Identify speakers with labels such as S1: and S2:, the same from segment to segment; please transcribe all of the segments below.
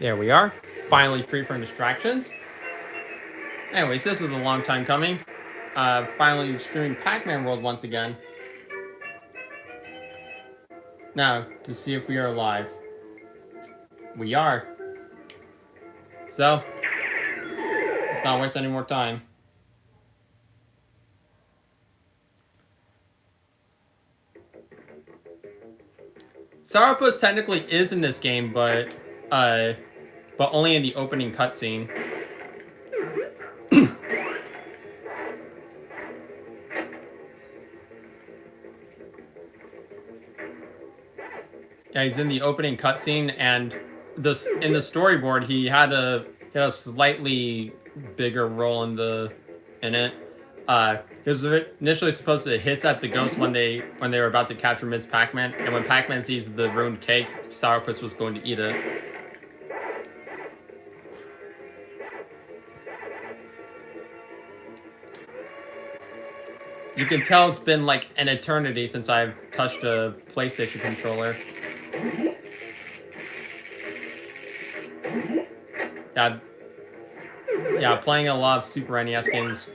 S1: There we are. Finally free from distractions. Anyways, this was a long time coming. Finally streaming Pac-Man World once again. Now, to see if we are live. We are. So, let's not waste any more time. Sourpuss technically is in this game, but only in the opening cutscene. Yeah, he's in the opening cutscene, and in the storyboard he had a slightly bigger role in it. He was initially supposed to hiss at the ghost when they were about to capture Ms. Pac-Man, and when Pac-Man sees the ruined cake, Sourpuss was going to eat it. You can tell it's been like an eternity since I've touched a PlayStation controller. Yeah, playing a lot of Super NES games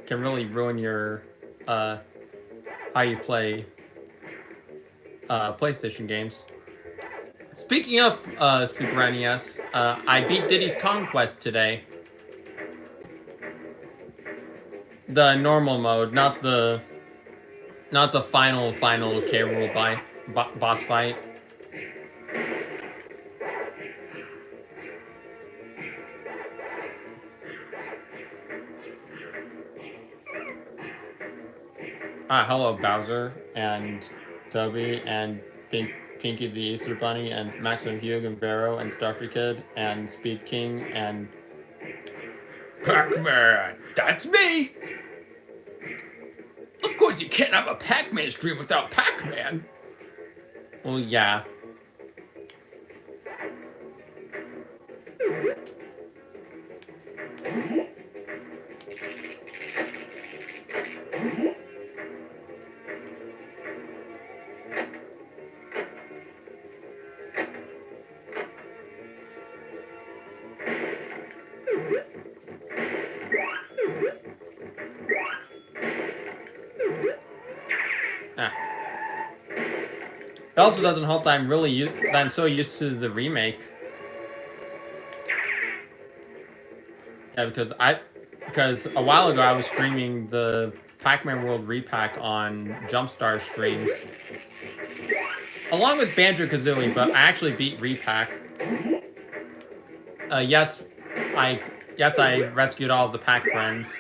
S1: can really ruin your how you play PlayStation games. Speaking of Super NES, I beat Diddy's Conquest today. The normal mode, not the final K. Rool boss fight. Hello Bowser and Toby and Pinky the Easter Bunny and Max and Hugh and Barrow and Starfy Kid and Speed King and
S2: Pac-Man, that's me! Of course you can't have a Pac-Man stream without Pac-Man!
S1: Well, yeah. It also doesn't help that I'm so used to the remake. Yeah, because a while ago I was streaming the Pac-Man World repack on Jumpstar streams, along with Banjo-Kazooie, but I actually beat repack. Yes, I rescued all of the Pac friends.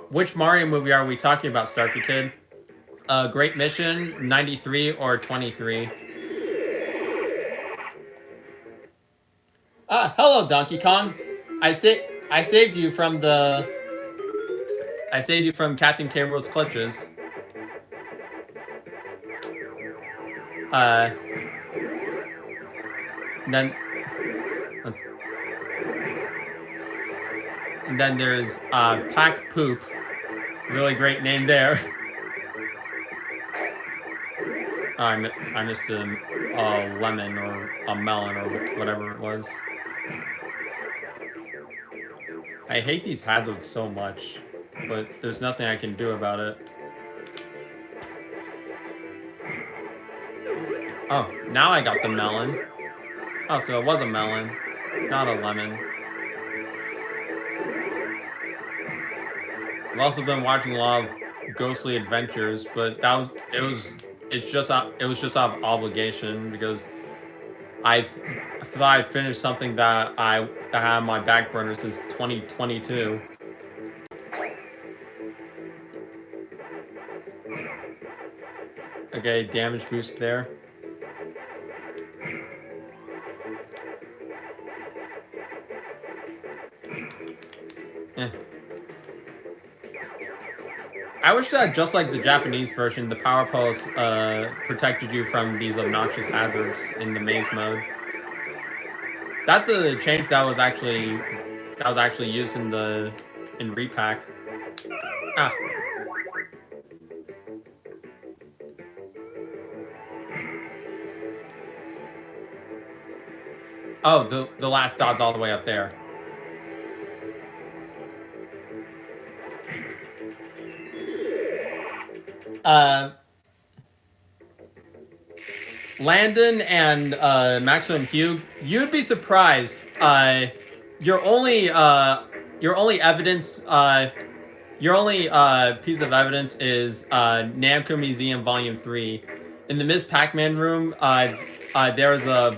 S1: Which Mario movie are we talking about, Starkey Kid? Great Mission, 93 or 23? Hello, Donkey Kong. I saved you from Captain K. Rool's clutches. And then there's Pac Poop. Really great name there. I missed a lemon or a melon or whatever it was. I hate these hazards so much, but there's nothing I can do about it. Oh, now I got the melon. Oh, so it was a melon, not a lemon. I've also been watching a lot of Ghostly Adventures, but it was just out of obligation because I thought I'd finished something that I had on my back burner since 2022. Okay, damage boost there. I wish that, just like the Japanese version, the Power Pulse protected you from these obnoxious hazards in the maze mode. That's a change that was actually that was actually used in repack. Ah. Oh, the last dot's all the way up there. Landon and Maximum Hugh, you'd be surprised. Your only evidence, your only piece of evidence is Namco Museum Volume 3. In the Ms. Pac-Man room, there's a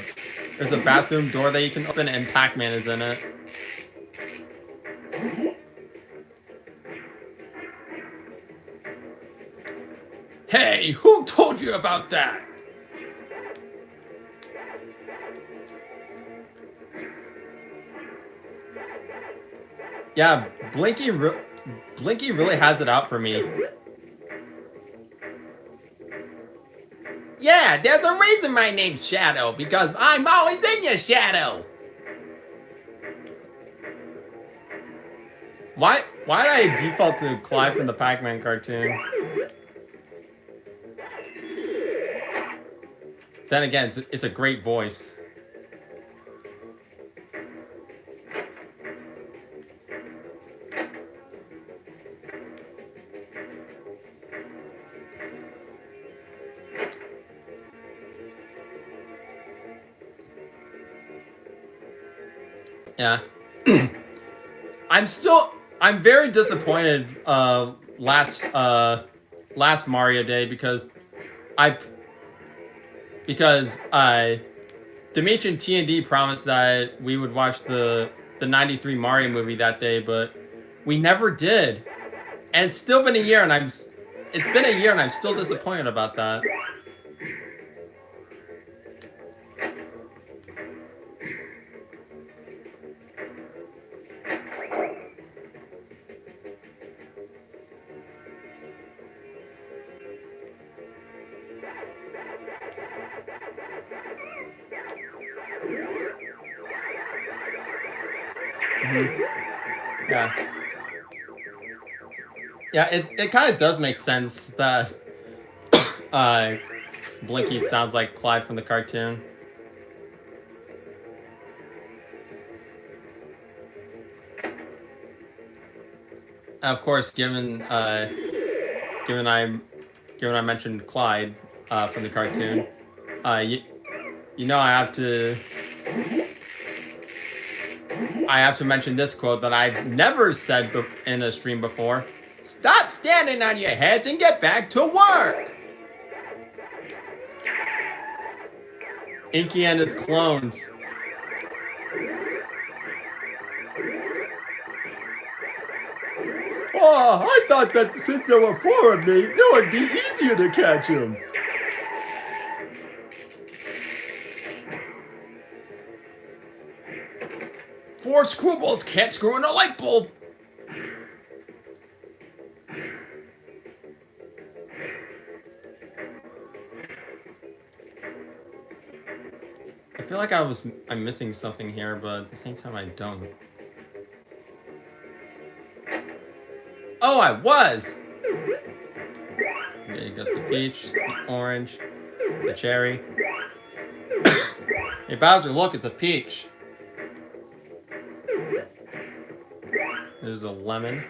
S1: bathroom door that you can open, and Pac-Man is in it.
S2: Hey, who told you about that?
S1: Yeah, Blinky really has it out for me.
S2: Yeah, there's a reason my name's Shadow, because I'm always in your shadow.
S1: Why did I default to Clive from the Pac-Man cartoon? Then again, it's a great voice. Yeah. I'm very disappointed last Mario Day because Dimitri and T&D promised that we would watch the 93 Mario movie that day, but we never did. And it's still been a year and I'm still disappointed about that. Yeah. Yeah, it kind of does make sense that Blinky sounds like Clive from the cartoon. And of course, given I mentioned Clyde from the cartoon, you know I have to mention this quote that I've never said in a stream before. Stop standing on your heads and get back to work! Inky and his clones. Oh, I thought that since there were 4 of me, it would be easier to catch him.
S2: Four screwballs can't screw in a light bulb.
S1: I feel like I'm missing something here, but at the same time I don't. Oh, I was! Yeah, you got the peach, the orange, the cherry. Hey Bowser, look, it's a peach. There's a lemon.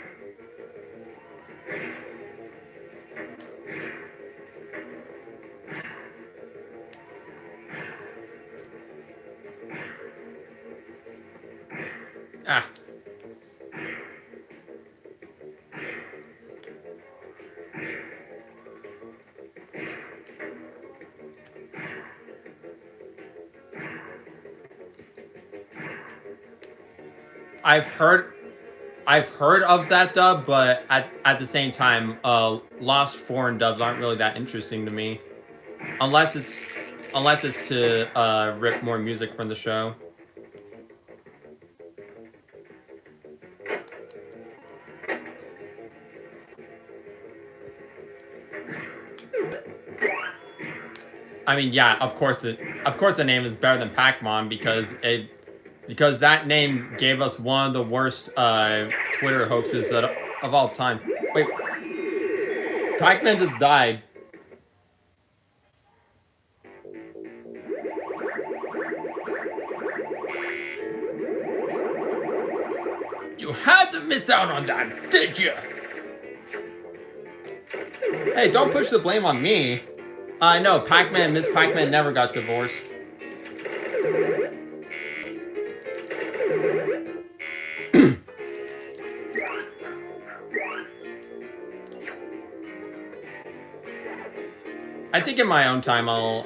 S1: Ah. I've heard of that dub, but at the same time, lost foreign dubs aren't really that interesting to me, unless it's to rip more music from the show. I mean, yeah, of course the name is better than Pac-Man because because that name gave us one of the worst Twitter hoaxes of all time. Wait, Pac-Man just died.
S2: You had to miss out on that, did you?
S1: Hey, don't push the blame on me. No, Pac-Man, Miss Pac-Man never got divorced. I think in my own time I'll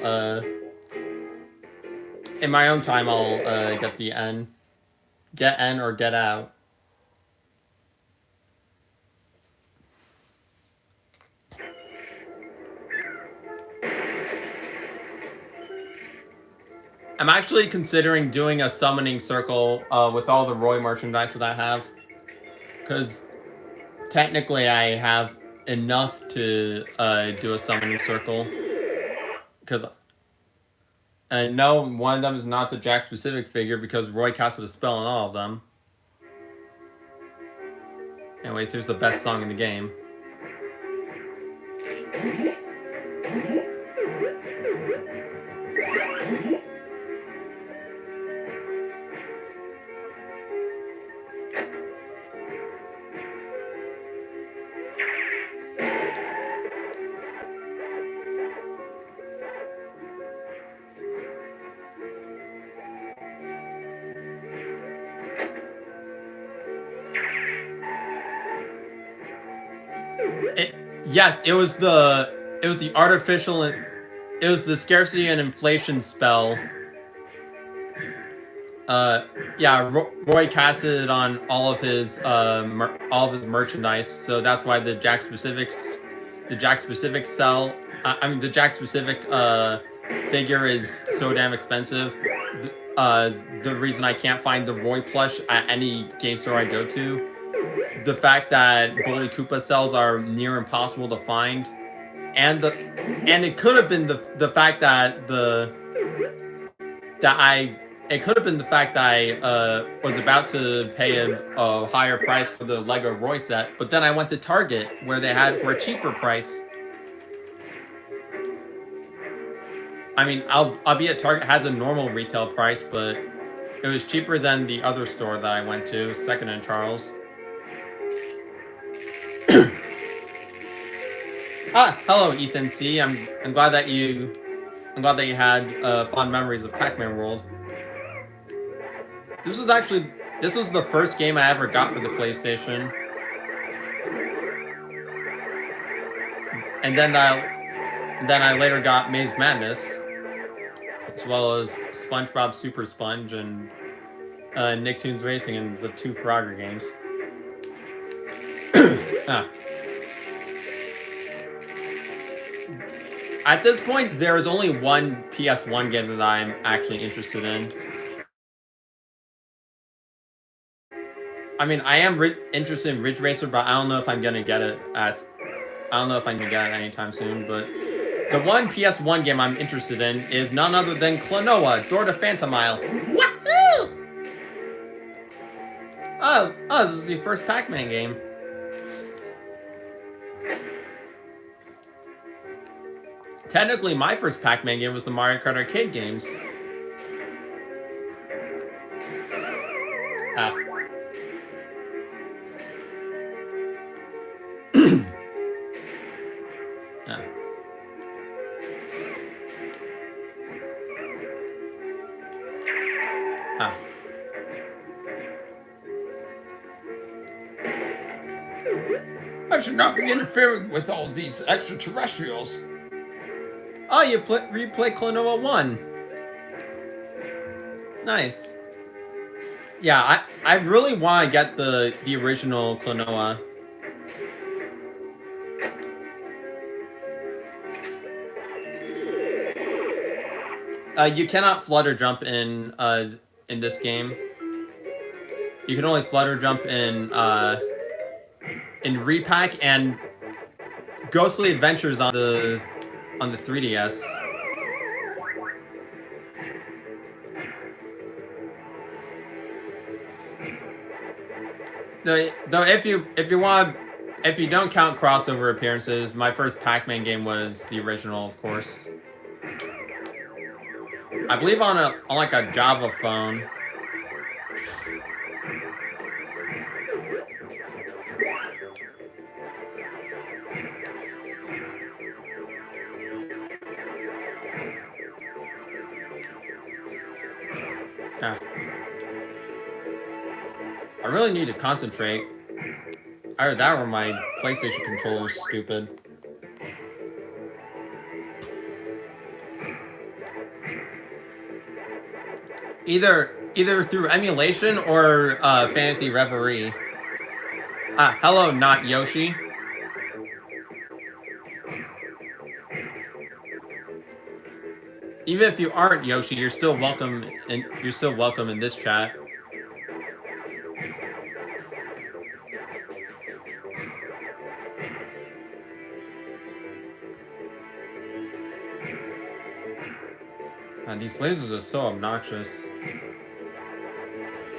S1: get the N. Get N or get out. I'm actually considering doing a summoning circle with all the Roy merchandise that I have. Because technically I have enough to do a summoning circle. Because no, one of them is not the Jack specific figure because Roy casted a spell on all of them. Anyways, here's the best song in the game. Yes, it was the artificial, it was the scarcity and inflation spell. Yeah, Roy casted it on all of his merchandise, so that's why the Jack specific figure is so damn expensive. The reason I can't find the Roy plush at any game store I go to. The fact that Bully Koopa cells are near impossible to find, and it could have been the fact that it could have been the fact that I was about to pay a higher price for the Lego Roy set, but then I went to Target where they had it for a cheaper price. I mean, I'll be at Target had the normal retail price, but it was cheaper than the other store that I went to, Second and Charles. Hello, Ethan C. I'm glad that you had fond memories of Pac-Man World. This was the first game I ever got for the PlayStation, and then I later got Maze Madness, as well as SpongeBob Super Sponge and Nicktoons Racing and the 2 Frogger games. At this point, there is only one PS1 game that I'm actually interested in. I mean, I am interested in Ridge Racer, but I don't know if I'm gonna get it anytime soon. But the one PS1 game I'm interested in is none other than Klonoa: Door to Phantomile. Wahoo! Oh, this is the first Pac-Man game. Technically, my first Pac-Man game was the Mario Kart arcade games.
S2: I should not be interfering with all these extraterrestrials.
S1: Oh, you replay Klonoa 1. Nice. Yeah, I really want to get the original Klonoa. You cannot flutter jump in this game. You can only flutter jump in Repack and Ghostly Adventures on the 3DS. Though if you don't count crossover appearances, my first Pac-Man game was the original, of course. I believe on like a Java phone. Yeah. I really need to concentrate. Either that or my PlayStation controller is stupid. Either through emulation or Fantasy Reverie. Hello, not Yoshi. Even if you aren't Yoshi, you're still welcome, and you're still welcome in this chat. These lasers are so obnoxious.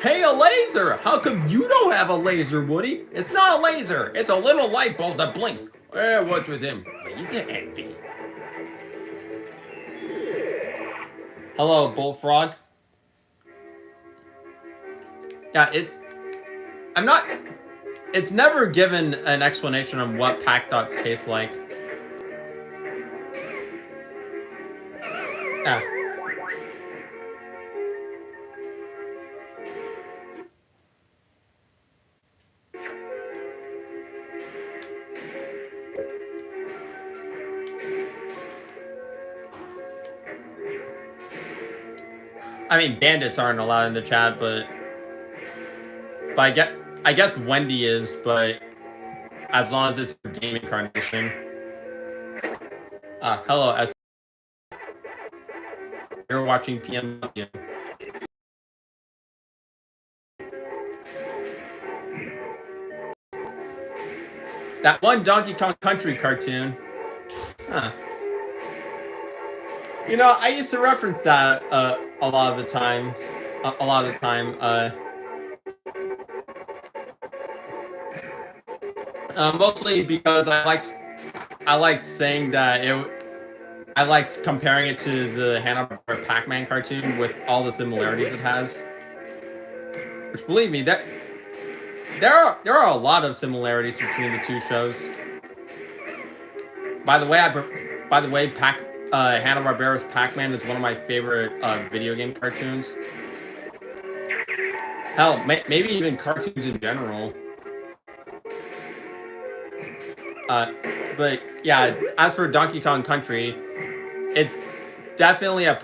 S2: Hey, a laser! How come you don't have a laser, Woody? It's not a laser. It's a little light bulb that blinks. What's with him? Laser envy.
S1: Hello, Bullfrog. Yeah, it's never given an explanation on what Pac Dots taste like. Yeah. I mean, bandits aren't allowed in the chat, but I guess Wendy is, but as long as it's a game incarnation. Hello, S. You're watching PMW. That one Donkey Kong Country cartoon. Huh. You know, I used to reference that a lot of the times. A lot of the time. Mostly because I liked saying that I liked comparing it to the Hanna-Barbera Pac-Man cartoon with all the similarities it has. Which, believe me, that there are a lot of similarities between the two shows. By the way, Hanna-Barbera's Pac-Man is one of my favorite video game cartoons. Hell, maybe even cartoons in general. But yeah, as for Donkey Kong Country, it's definitely a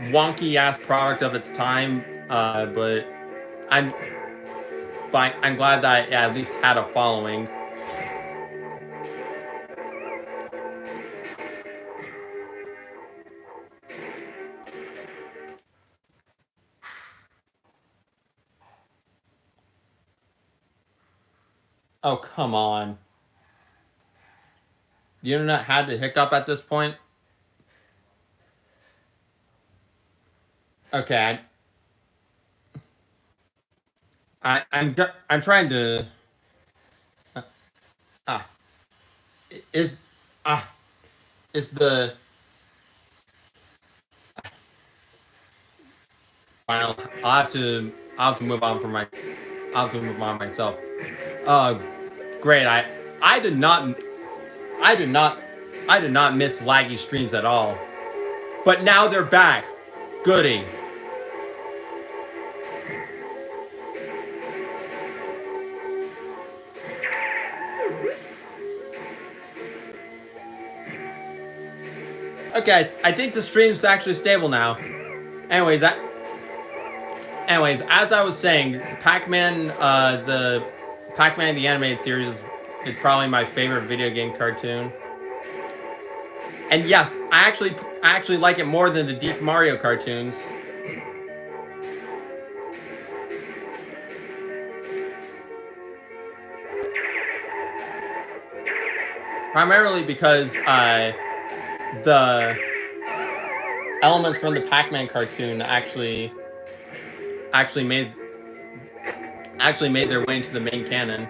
S1: wonky ass product of its time. But I'm glad that it at least had a following. Oh, come on. The internet had to hiccup at this point? Okay. I'm trying to... Is the... Final... I'll have to move on from my... I'll have to move on myself. Great. I did not miss laggy streams at all. But now they're back. Goody. Okay, I think the stream's actually stable now. Anyways, as I was saying, Pac-Man, the animated series is probably my favorite video game cartoon. And yes, I actually like it more than the Deep Mario cartoons. Primarily because the elements from the Pac-Man cartoon actually actually made their way into the main canon.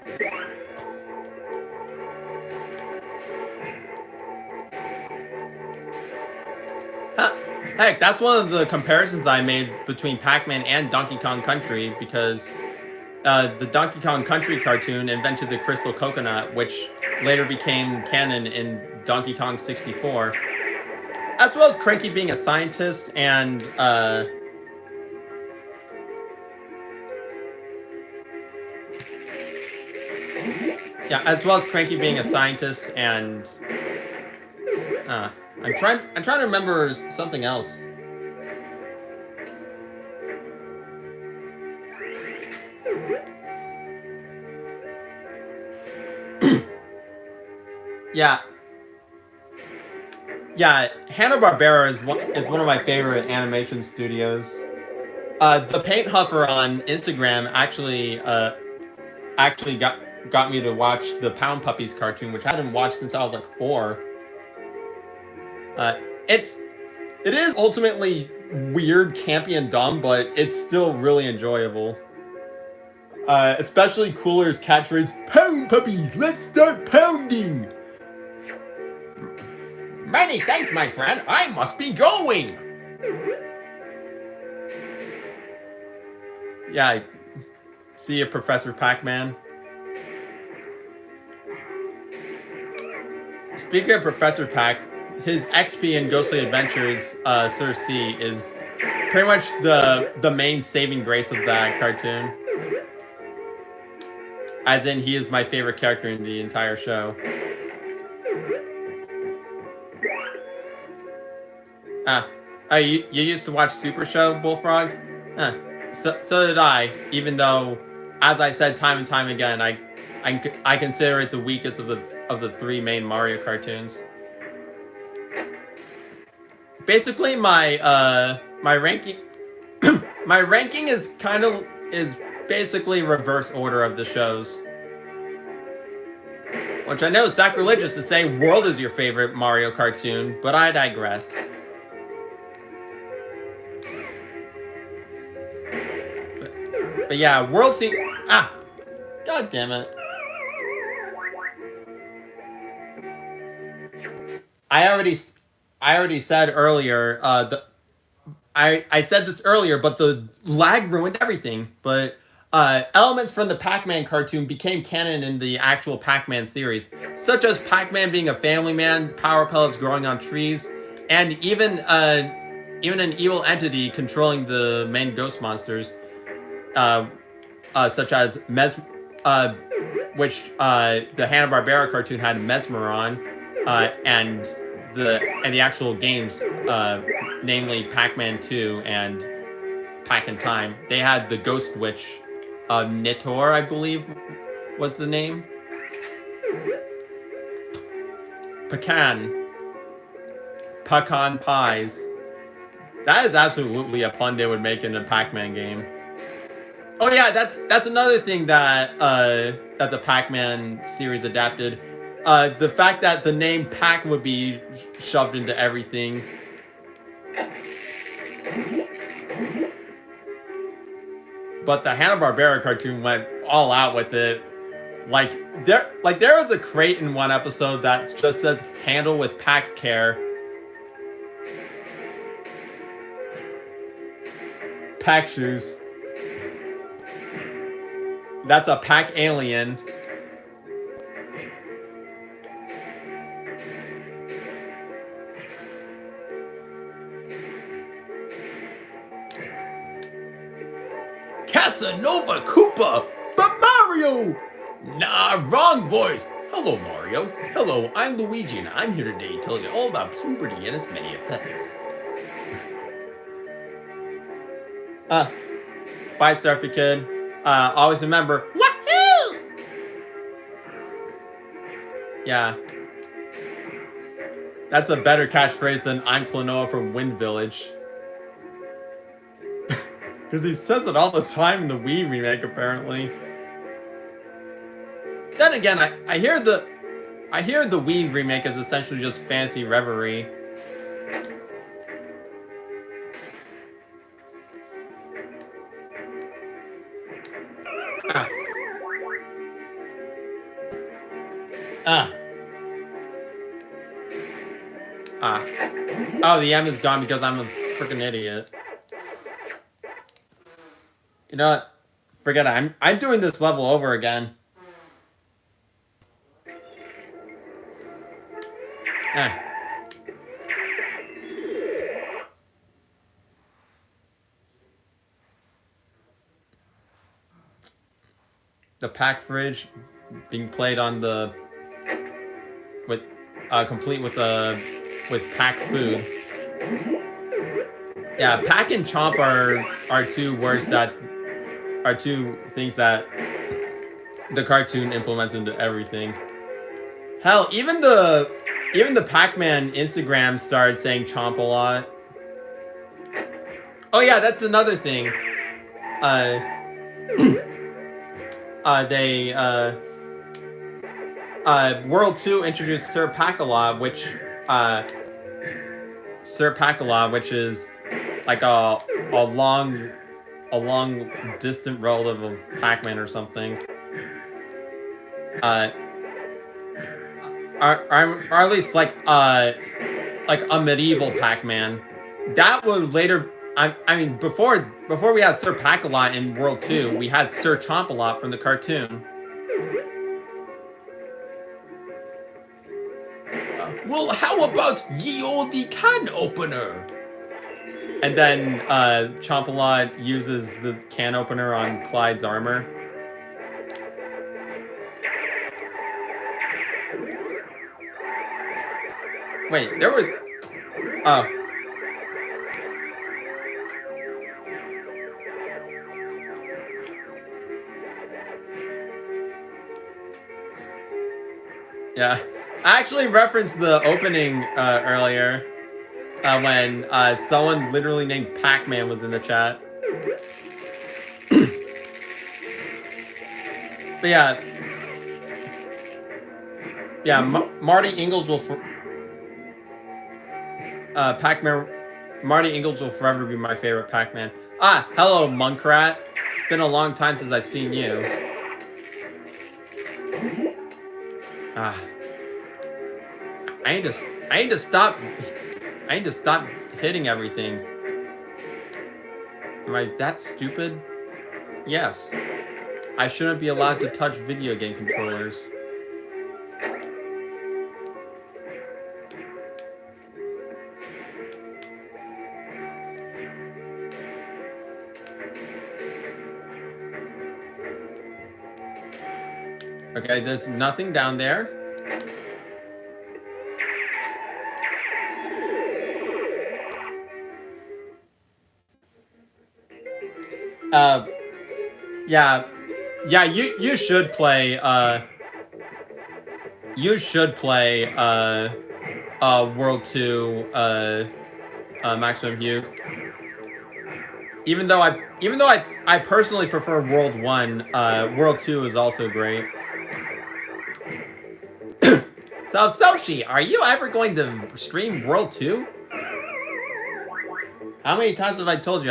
S1: Heck, that's one of the comparisons I made between Pac-Man and Donkey Kong Country, because the Donkey Kong Country cartoon invented the crystal coconut, which later became canon in Donkey Kong 64. As well as Cranky being a scientist and yeah, as well as Cranky being a scientist and I'm trying to remember something else. Yeah. Yeah, Hanna-Barbera is one of my favorite animation studios. The Paint Huffer on Instagram actually got me to watch the Pound Puppies cartoon, which I hadn't watched since I was like 4. It is ultimately weird, campy, and dumb, but it's still really enjoyable. Especially Cooler's catchphrase, "Pound Puppies, let's start pounding!"
S2: Many thanks, my friend. I must be going.
S1: Yeah, see you, Professor Pac-Man. Speaking of Professor Pac, his XP in Ghostly Adventures, Sir C, is pretty much the main saving grace of that cartoon. As in, he is my favorite character in the entire show. You used to watch Super Show, Bullfrog? So did I, even though, as I said time and time again, I consider it the weakest of the 3 main Mario cartoons. Basically, my ranking my ranking is basically reverse order of the shows. Which I know is sacrilegious to say World is your favorite Mario cartoon, but I digress. But yeah, World seems... God damn it. I already said earlier, I said this earlier, but the lag ruined everything. But elements from the Pac-Man cartoon became canon in the actual Pac-Man series, such as Pac-Man being a family man, power pellets growing on trees, and even an evil entity controlling the main ghost monsters. Such as which the Hanna-Barbera cartoon had Mesmeron, and the actual games, namely Pac-Man 2 and Pac-in-Time, they had the Ghost Witch, Nitor, I believe, was the name. Pecan pies. That is absolutely a pun they would make in a Pac-Man game. Oh yeah, that's another thing that that the Pac-Man series adapted. The fact that the name Pac would be shoved into everything. But the Hanna-Barbera cartoon went all out with it. There was a crate in one episode that just says "Handle with Pac Care." Pac shoes. That's a Pac alien.
S2: Casanova Koopa! But Mario! Nah, wrong voice! Hello, Mario. Hello, I'm Luigi, and I'm here today to tell you all about puberty and its many effects.
S1: Bye, Starfy Kid. Always remember, wahoo! Yeah. That's a better catchphrase than "I'm Klonoa from Wind Village." Because he says it all the time in the Wii remake, apparently. Then again, I hear the Wii remake is essentially just fancy reverie. Ah. Ah. Oh, the M is gone because I'm a freaking idiot. You know what? Forget it. I'm doing this level over again. Ah. The pack fridge being played on the with complete with pack food. Yeah, pack and chomp are two words that are two things that the cartoon implements into everything. Hell, even the Pac-Man Instagram started saying chomp a lot. Oh yeah, that's another thing. They World 2 introduced Sir Pac-a-Lot, which is like a long distant relative of Pac-Man or something. Or at least like a medieval Pac-Man. That would later. I mean, before we had Sir Pac-a-Lot in World 2, we had Sir Chomp-a-Lot from the cartoon.
S2: Well, how about ye olde can opener?
S1: And then Chomp-a-Lot uses the can opener on Clyde's armor. Wait, there were... Oh. Yeah. I actually referenced the opening earlier when someone literally named Pac-Man was in the chat. But yeah. Yeah, Marty Ingalls will... Pac-Man... Marty Ingalls will forever be my favorite Pac-Man. Ah, hello, Monkrat. It's been a long time since I've seen you. Ah. I need to stop hitting everything. Am I that stupid? Yes. I shouldn't be allowed to touch video game controllers. Okay, there's nothing down there. Yeah, you should play World 2 Maximum Hue. Even though I personally prefer World 1, World 2 is also great. So Soshi, are you ever going to stream World 2? How many times have I told you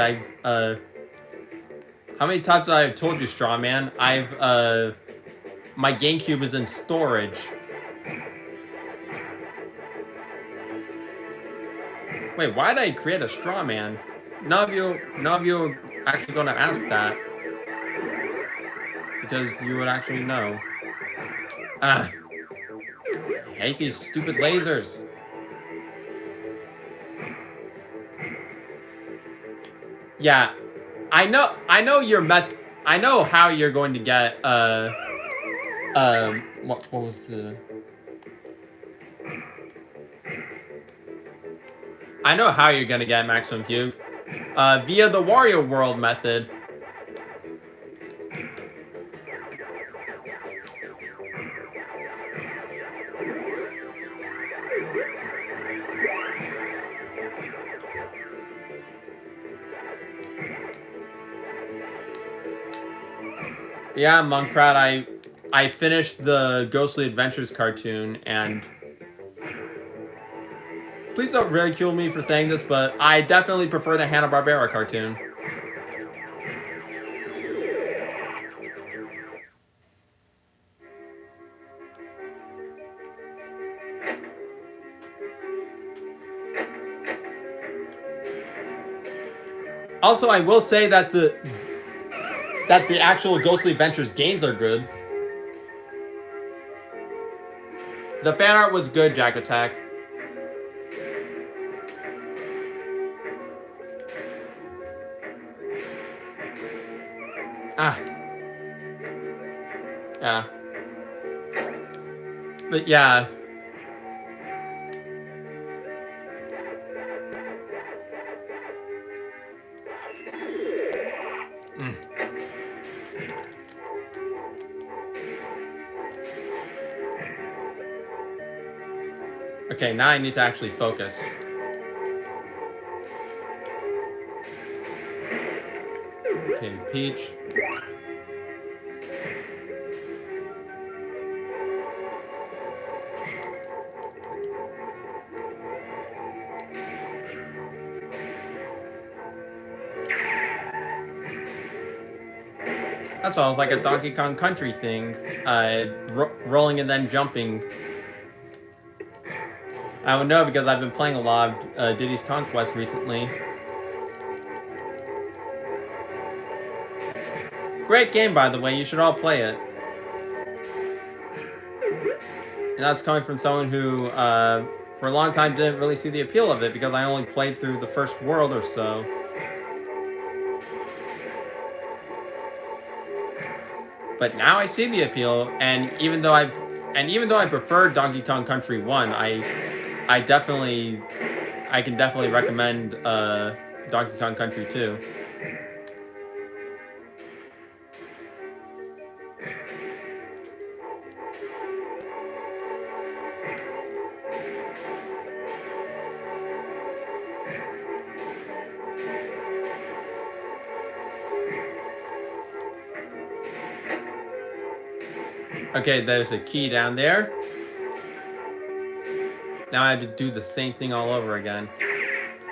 S1: how many times have I told you, Straw Man? My GameCube is in storage. Wait, why did I create a Straw Man? None of you are actually going to ask that. Because you would actually know. Ah. I hate these stupid lasers. Yeah. I know your I know how you're going to get what was the I know how you're gonna get Maximum Fugue. Via the Wario World method. Yeah, Monkrat, I finished the Ghostly Adventures cartoon, and please don't ridicule me for saying this, but I definitely prefer the Hanna-Barbera cartoon. Also, I will say that the actual Ghostly Adventures games are good. The fan art was good, Jack Attack. Ah. Yeah. But yeah. Okay, now I need to actually focus. Okay, Peach. That's all. It's like a Donkey Kong Country thing. Rolling and then jumping. I would know because I've been playing a lot of Diddy's Conquest recently. Great game, by the way. You should all play it. And that's coming from someone who, for a long time, didn't really see the appeal of it because I only played through the first world or so. But now I see the appeal, and even though I prefer Donkey Kong Country 1, I can definitely recommend Donkey Kong Country 2. Okay, there's a key down there. Now I have to do the same thing all over again.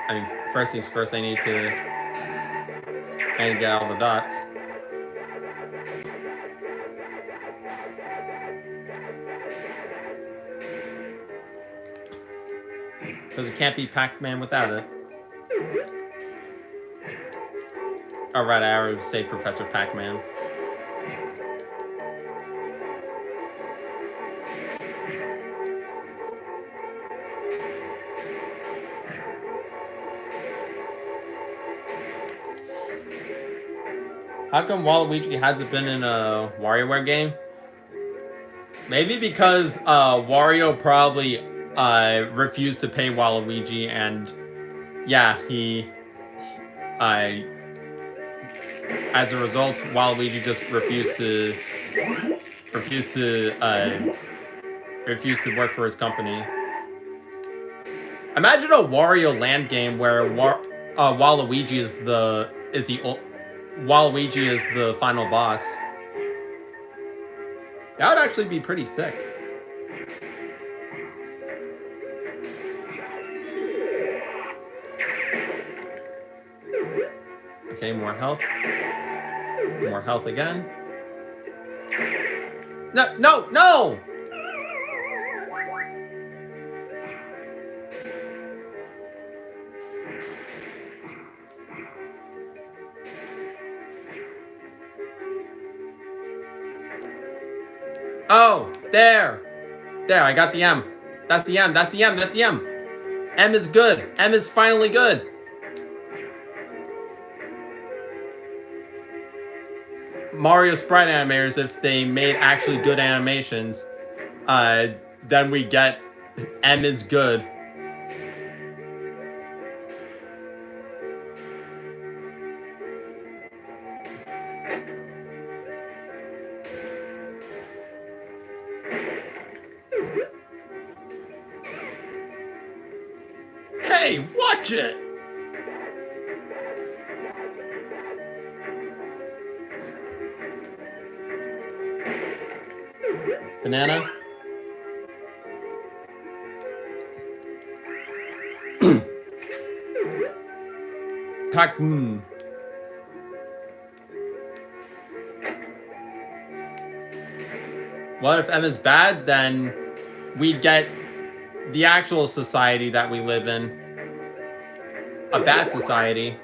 S1: I mean, first things first, I need to get all the dots. Because it can't be Pac-Man without it. Alright, I already saved Professor Pac-Man. How come Waluigi hasn't been in a WarioWare game? Maybe because Wario probably refused to pay Waluigi, and yeah, as a result, Waluigi just refused to work for his company. Imagine a Wario Land game where Waluigi is the final boss. That would actually be pretty sick. Okay, more health. More health again. No, no, no! Oh, there! There, I got the M. That's the M, that's the M, that's the M! M is good! M is finally good! Mario sprite animators, if they made actually good animations, then we get M is good. Hey, watch it! Banana. Pac-Man. What if M is bad? Then we'd get the actual society that we live in. A bad society.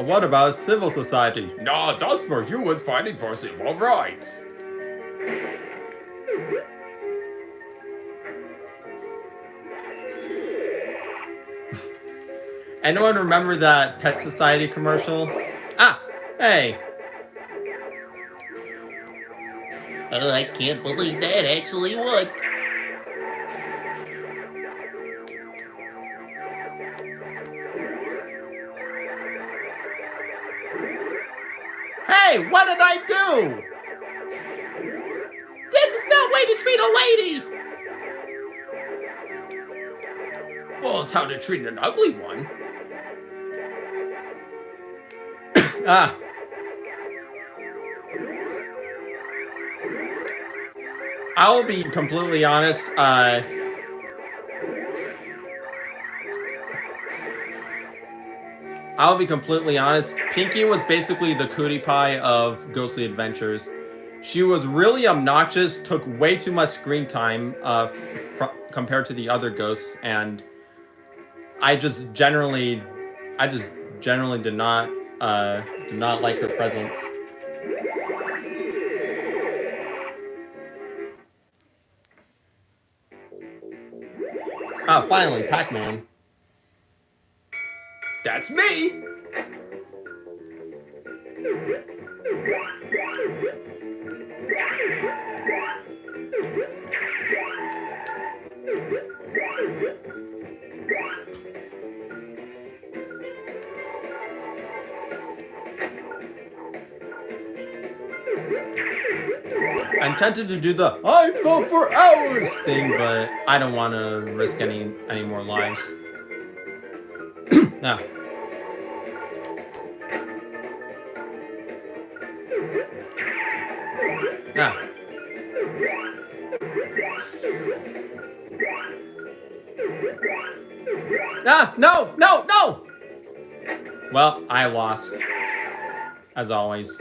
S1: What about civil society?
S2: Nah, that's for humans fighting for civil rights.
S1: Anyone remember that Pet Society commercial? Ah, hey.
S2: Oh, I can't believe that actually worked.
S1: Hey, what did I do?
S2: This is no way to treat a lady! Well, it's how to treat an ugly one.
S1: Ah. I'll be completely honest, Pinky was basically the Cootie Pie of Ghostly Adventures. She was really obnoxious, took way too much screen time compared to the other ghosts, and I just generally did not like her presence. Ah, finally, Pac-Man.
S2: That's me!
S1: I'm tempted to do the "I fought for hours" thing, but I don't want to risk any more lives. Now. Now. Ah, no, no, no! Well, I lost. As always.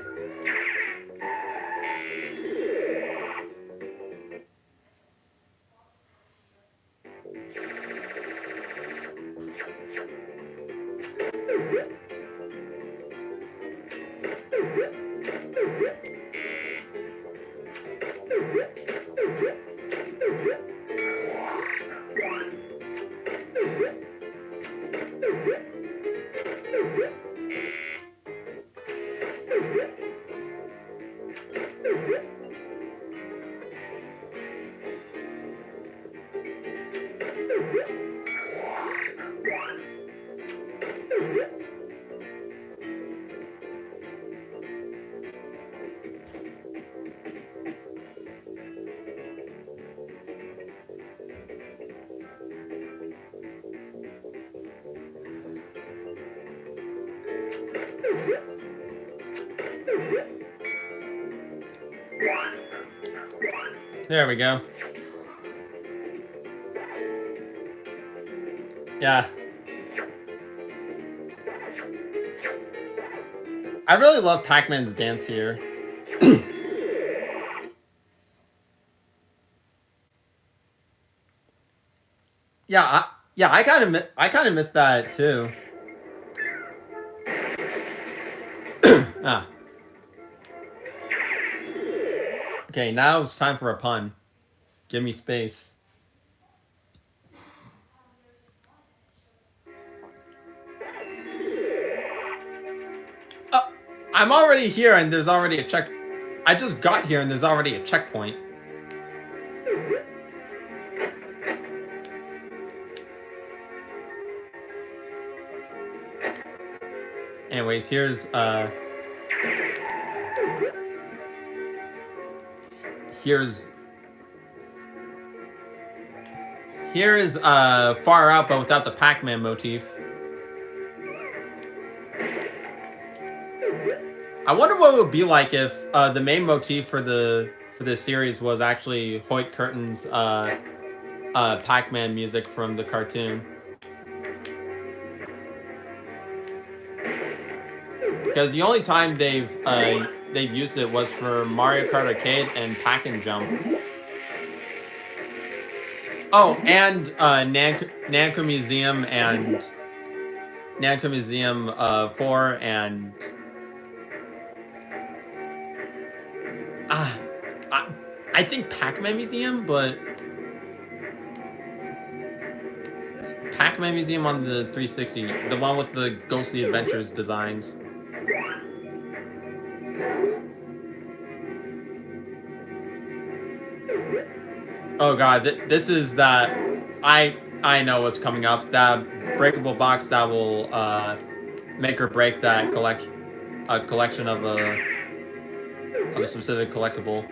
S1: There we go. Yeah. I really love Pac-Man's dance here. I kind of miss that too. Ah. Okay, now it's time for a pun. Give me space. I'm already here and there's already a check. I just got here and there's already a checkpoint. Anyways, here's Far Out, but without the Pac-Man motif. I wonder what it would be like if the main motif for this series was actually Hoyt Curtin's Pac-Man music from the cartoon. Because the only time they've used it was for Mario Kart Arcade and Pack and Jump. Oh, and Namco Museum and Namco Museum 4 and I think Pac-Man Museum, but Pac-Man Museum on the 360, the one with the Ghostly Adventures designs. Oh god, this is that I know what's coming up. That breakable box that will make or break that collection of a specific collectible.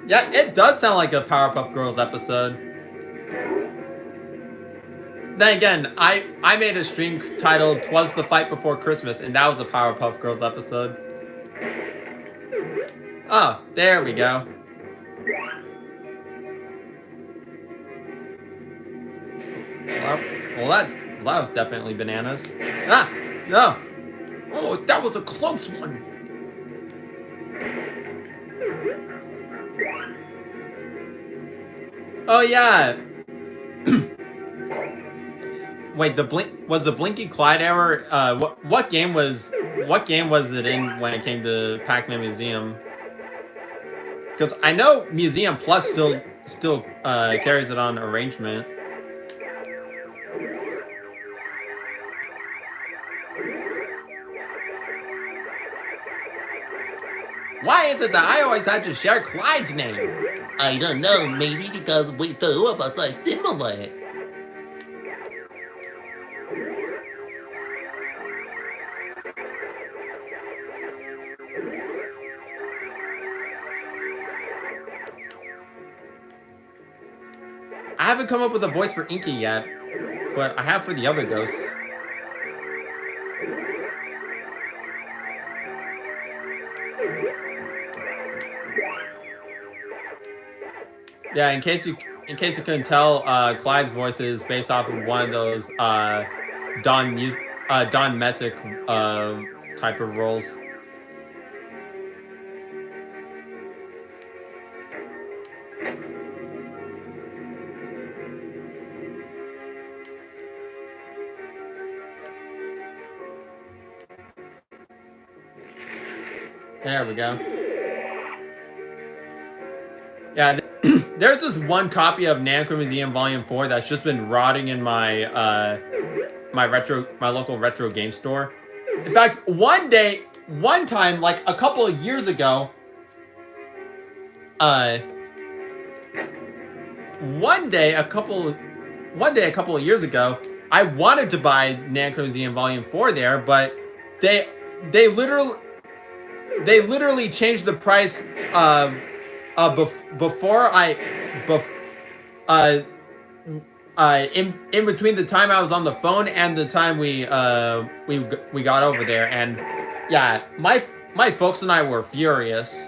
S1: Yeah, it does sound like a Powerpuff Girls episode. Then again, I made a stream titled "Twas the Fight Before Christmas," and that was a Powerpuff Girls episode. Oh, there we go. Well, that was definitely bananas. Ah, no.
S2: Oh, that was a close one.
S1: Oh yeah. Wait, was the Blinky Clyde error? What game was it in when it came to Pac-Man Museum? Because I know Museum Plus still carries it on arrangement.
S2: Why is it that I always had to share Clyde's name?
S3: I don't know, maybe because we two of us are similar.
S1: I haven't come up with a voice for Inky yet, but I have for the other ghosts. Yeah, in case you couldn't tell, Clyde's voice is based off of one of those Don Messick type of roles. There we go. Yeah, there's this one copy of Namco Museum Volume 4 that's just been rotting in my my local retro game store. In fact, one time, like a couple of years ago, one day a couple of years ago, I wanted to buy Namco Museum Volume 4 there, but they literally changed the price in between the time I was on the phone and the time we got over there, and yeah, my folks and I were furious.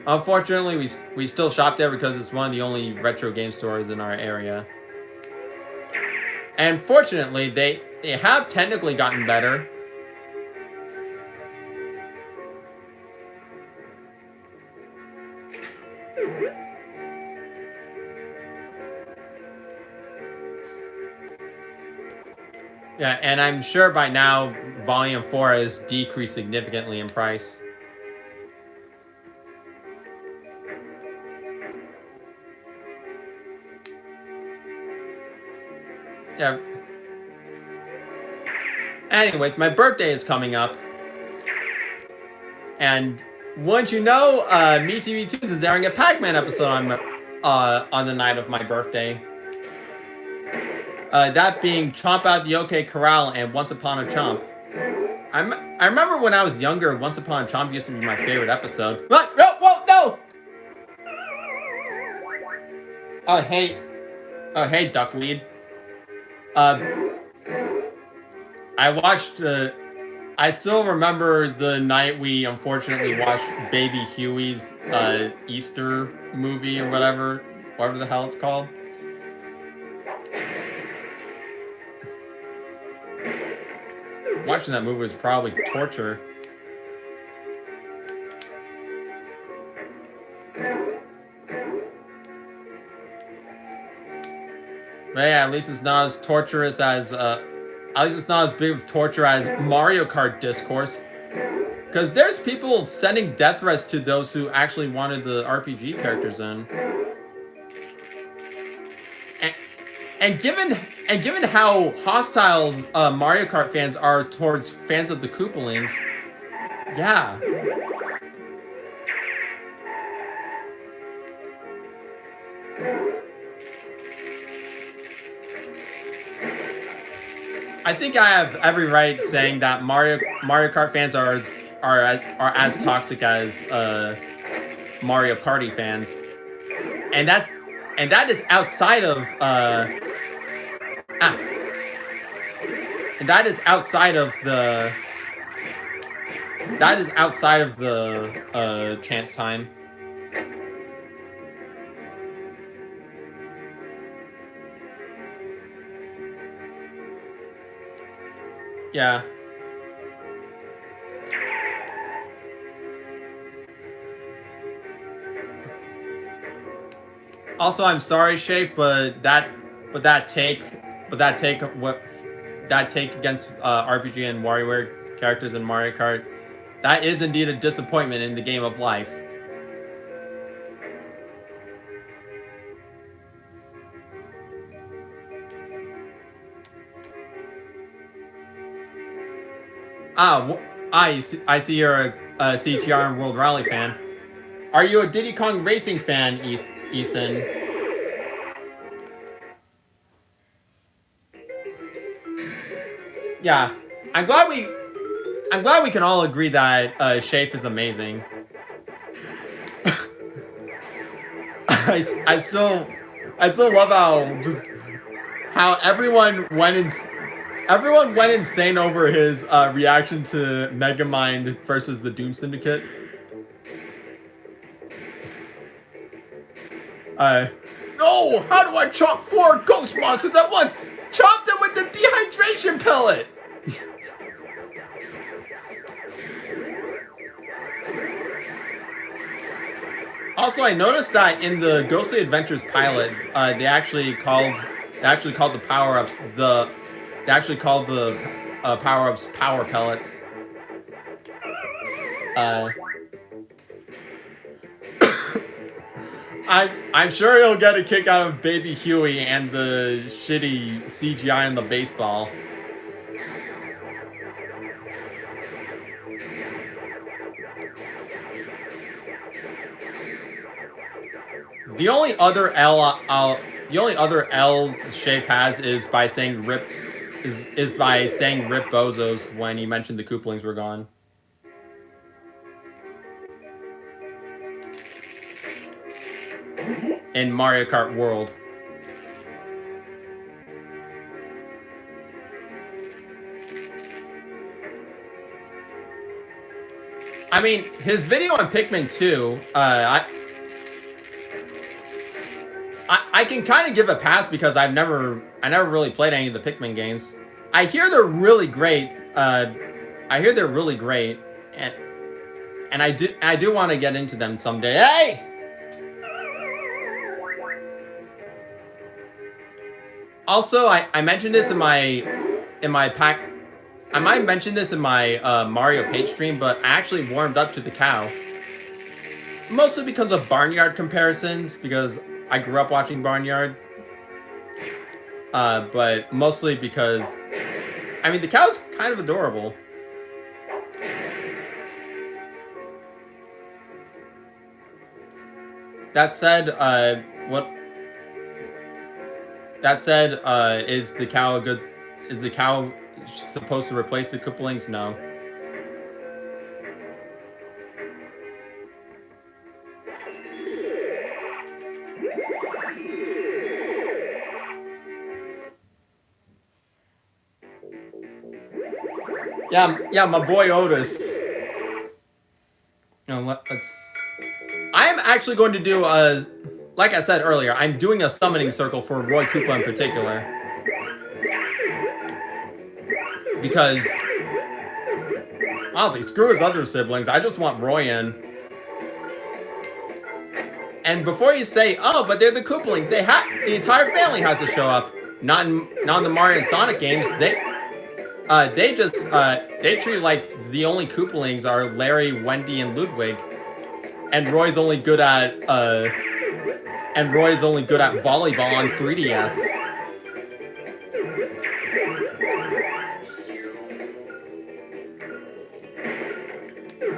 S1: Unfortunately, we still shop there because it's one of the only retro game stores in our area. And fortunately, they have technically gotten better. Yeah, and I'm sure by now Volume 4 has decreased significantly in price. Yeah. Anyways, my birthday is coming up. And wouldn't you know, MeTV Tunes is airing a Pac-Man episode on the night of my birthday. That being Chomp Out the OK Corral and Once Upon a Chomp. I remember when I was younger, Once Upon a Chomp used to be my favorite episode. What? Whoa, no! Oh, hey, Duckweed. I still remember the night we unfortunately watched Baby Huey's Easter movie or whatever the hell it's called. watching that movie was probably torture. But yeah, at least it's not as torturous as, at least it's not as big of torture as Mario Kart Discourse. Because there's people sending death threats to those who actually wanted the RPG characters in. And given how hostile Mario Kart fans are towards fans of the Koopalings, yeah. I think I have every right saying that Mario Kart fans are as toxic as Mario Party fans, and that is outside of and that is outside of the chance time. Yeah. Also, I'm sorry, Shafe, but that take against RPG and WarioWare characters in Mario Kart, that is indeed a disappointment in the game of life. I see you're a CTR and World Rally fan. Are you a Diddy Kong Racing fan, Ethan? Yeah, I'm glad we can all agree that Shafe is amazing. I still love how everyone went insane over his reaction to Megamind versus the Doom Syndicate. No! How do I chop 4 ghost monsters at once? Chop them with the dehydration pellet! Also, I noticed that in the Ghostly Adventures pilot, they actually called the power-ups power-ups power pellets. I'm sure he'll get a kick out of Baby Huey and the shitty CGI in the baseball. The only other L Shape has is by saying rip bozos when he mentioned the Koopalings were gone. In Mario Kart World. I mean, his video on Pikmin 2, I can kind of give a pass because I never really played any of the Pikmin games. I hear they're really great. And I do want to get into them someday. Hey! Also, I mentioned this in my I might mention this in my Mario Paint stream, but I actually warmed up to the cow. Mostly because of Barnyard comparisons, because I grew up watching Barnyard. But mostly because, I mean, the cow's kind of adorable. That said, is the cow supposed to replace the Koopalings? No. Yeah, my boy Otis. I'm actually going to do like I said earlier, I'm doing a summoning circle for Roy Koopa in particular. Because Honestly, screw his other siblings. I just want Roy in. And before you say, oh, but they're the Koopalings, the entire family has to show up. Not in the Mario and Sonic games. They treat like the only Koopalings are Larry, Wendy, and Ludwig, and Roy's only good at volleyball on 3DS.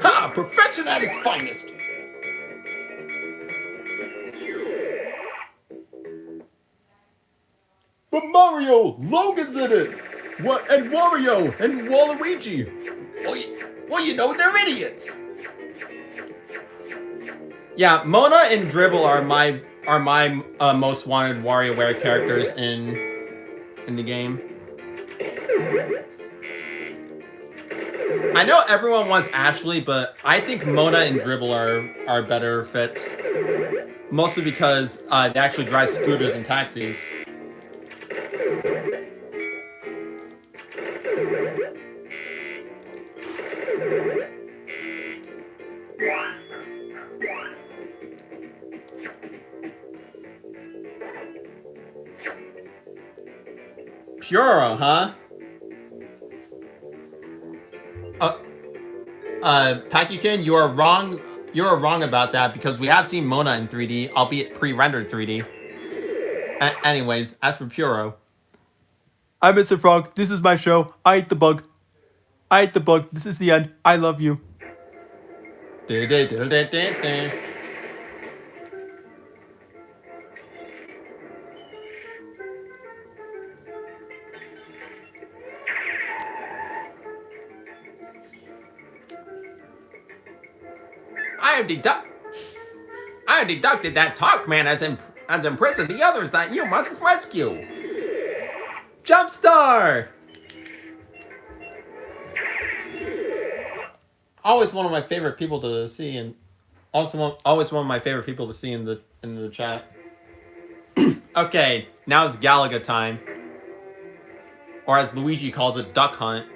S2: Ha! Perfection at its finest. But Mario, Logan's in it. What? And Wario and Waluigi. Well, you know they're idiots.
S1: Yeah, Mona and Dribble are my most wanted WarioWare characters in the game. I know everyone wants Ashley, but I think Mona and Dribble are better fits. Mostly because they actually drive scooters and taxis. Pura, huh? Pakukin, you are wrong. You are wrong about that because we have seen Mona in 3D, albeit pre-rendered 3D. Anyways, as for Puro,
S4: I'm Mr. Frog. This is my show. I ate the bug. I ate the bug. This is the end. I love you.
S2: I have deducted that Talkman has imprisoned the others that you must rescue.
S1: Jumpstar! Always one of my favorite people to see, and always one of my favorite people to see in the chat. Okay, now it's Galaga time, or as Luigi calls it, Duck Hunt.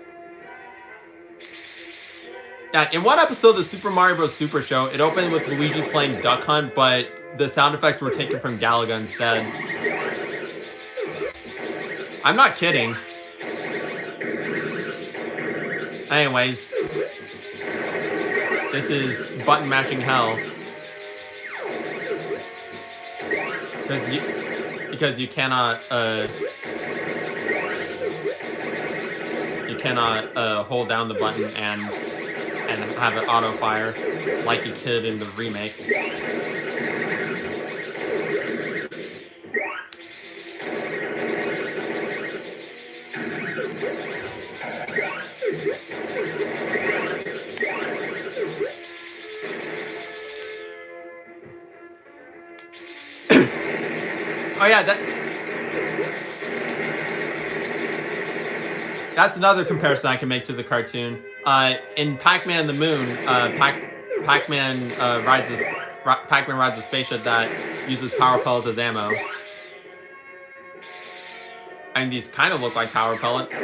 S1: Yeah, in one episode of the Super Mario Bros. Super Show, it opened with Luigi playing Duck Hunt, but the sound effects were taken from Galaga instead. I'm not kidding. Anyways, this is button mashing hell. Because you cannot hold down the button and have it auto fire like you could in the remake. Oh yeah, that's another comparison I can make to the cartoon. In Pac-Man and the Moon, Pac-Man rides a spaceship that uses power pellets as ammo. I mean, these kind of look like power pellets.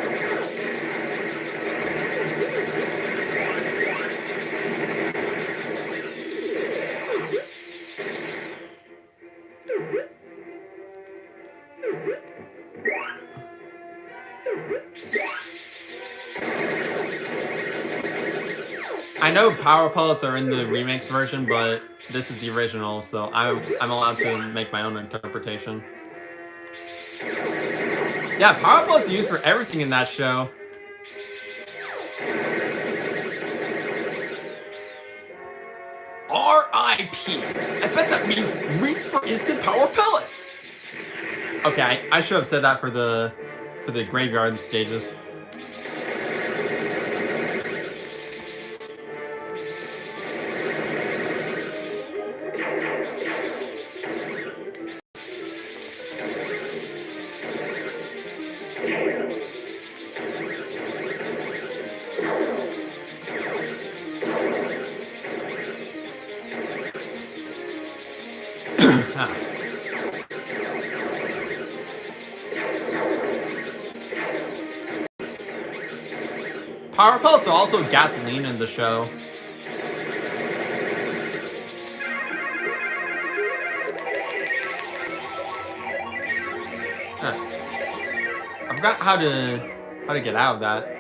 S1: I know power pellets are in the remix version, but this is the original, so I'm allowed to make my own interpretation. Yeah, power pellets are used for everything in that show.
S2: R.I.P. I bet that means reap for instant power pellets.
S1: Okay, I should have said that for the graveyard stages. Power pellets are also gasoline in the show. Huh. I forgot how to get out of that.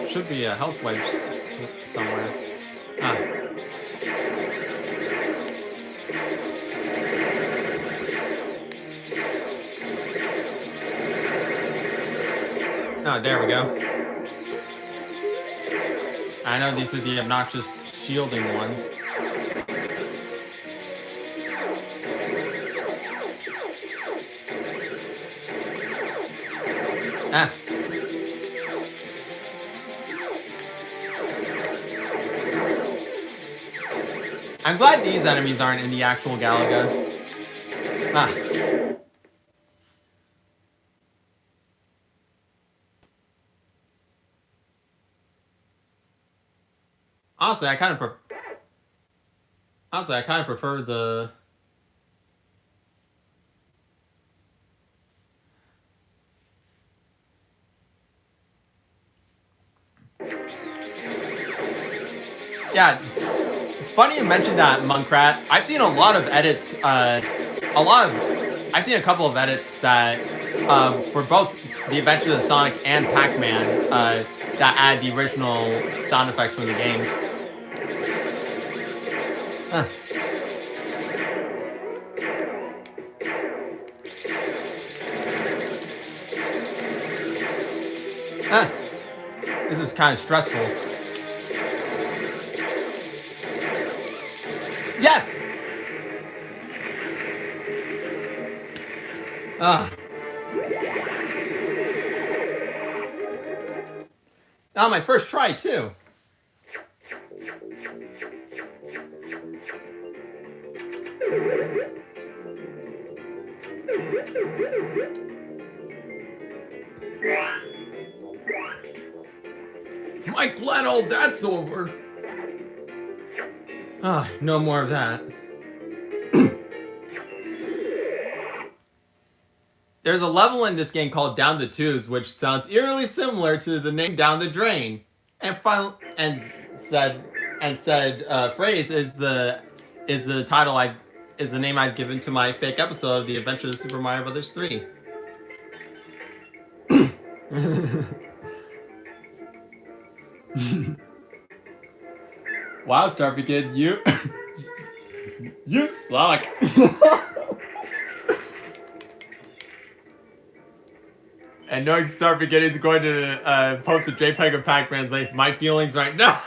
S1: Should be a health wedge somewhere. Ah. Oh, there we go. I know these are the obnoxious shielding ones. Ah. I'm glad these enemies aren't in the actual Galaga. Ah. Honestly, I kind of prefer the. Yeah, funny you mentioned that, Monkrat. I've seen a lot of edits. I've seen a couple of edits that for both the Adventures of Sonic and Pac-Man that add the original sound effects from the games. Huh. Huh. This is kind of stressful. Yes! Ah. Now my first try, too.
S2: Mike, glad all that's over.
S1: Ah, no more of that. There's a level in this game called Down the Tubes, which sounds eerily similar to the name Down the Drain. And said phrase is the name I've given to my fake episode of The Adventures of Super Mario Bros. 3. Wow, Starfy Kid, you you suck. And knowing Starfy Kid is going to post a JPEG of Pac-Man's like my feelings right now.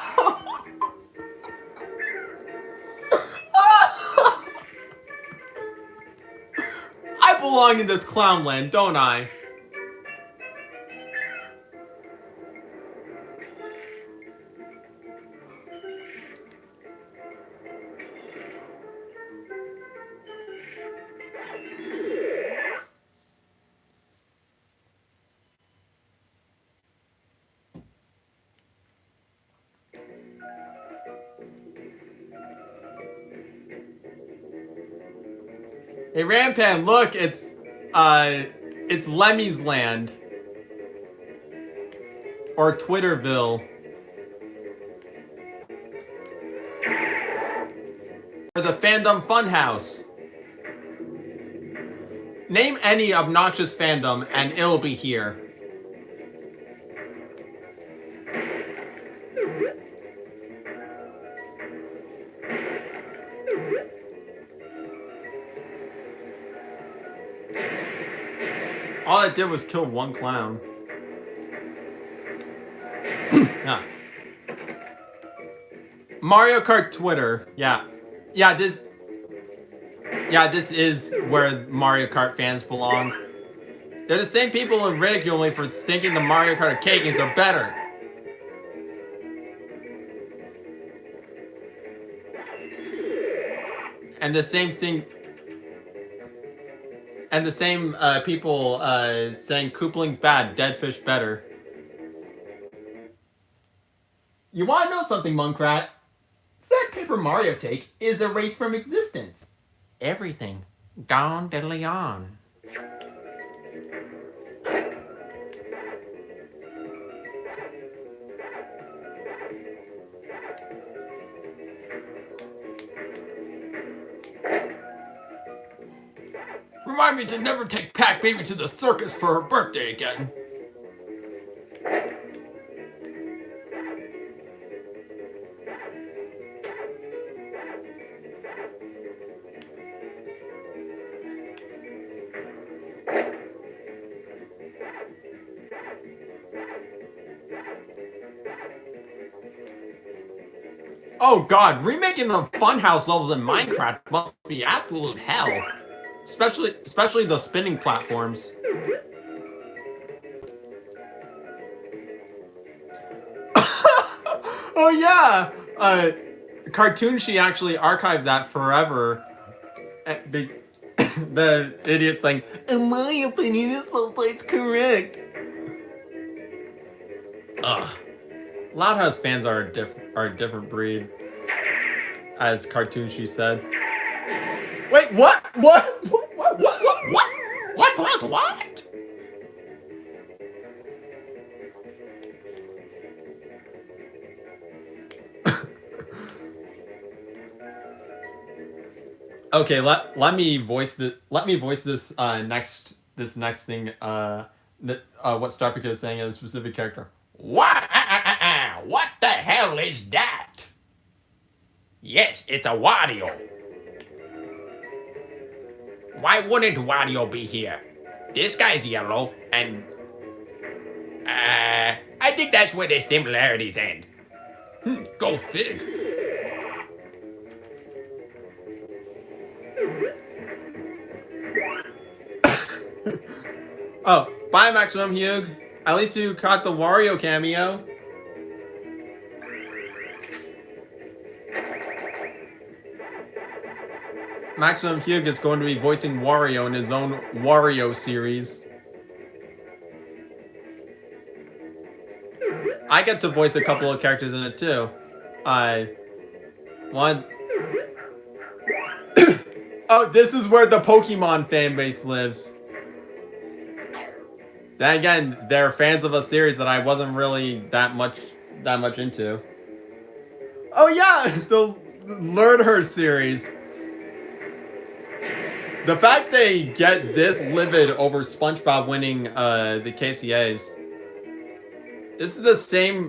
S1: I belong in this clown land, don't I? Hey Rampan, look, it's Lemmy's Land. Or Twitterville. Or the Fandom Funhouse. Name any obnoxious fandom and it'll be here. All it did was kill one clown. Yeah. Mario Kart Twitter. Yeah. Yeah, this... Yeah, this is where Mario Kart fans belong. They're the same people who ridicule me for thinking the Mario Kart arcade games are better. And the same thing. And the same people saying Koopaling's bad, Dead Fish better. You want to know something, Monkrat? Sandpaper Mario Take is erased from existence. Everything gone diddly on.
S2: Remind me to never take Pac Baby to the circus for her birthday again.
S1: Oh god, remaking the Funhouse levels in Minecraft must be absolute hell. Especially the spinning platforms. Oh yeah! Cartoon She actually archived that forever. The idiot's saying, in my opinion, is sometimes correct. Ugh. Loud House fans are a different breed. As Cartoon She said. Wait, what? What?
S2: What?
S1: Okay, let me voice this. Let me voice this next thing. What Starfic is saying as a specific character.
S2: What? What the hell is that? Yes, it's a Wario. Why wouldn't Wario be here? This guy's yellow, and I think that's where the similarities end. Go fig.
S1: Oh, bye Maximum Hugh. At least you caught the Wario cameo. Maximum Hugh is going to be voicing Wario in his own Wario series. I get to voice a couple of characters in it too. One. Oh, this is where the Pokemon fan base lives. Then again, they're fans of a series that I wasn't really that much into. Oh yeah, the Learn Her series. The fact they get this livid over SpongeBob winning the KCAs. This is the same.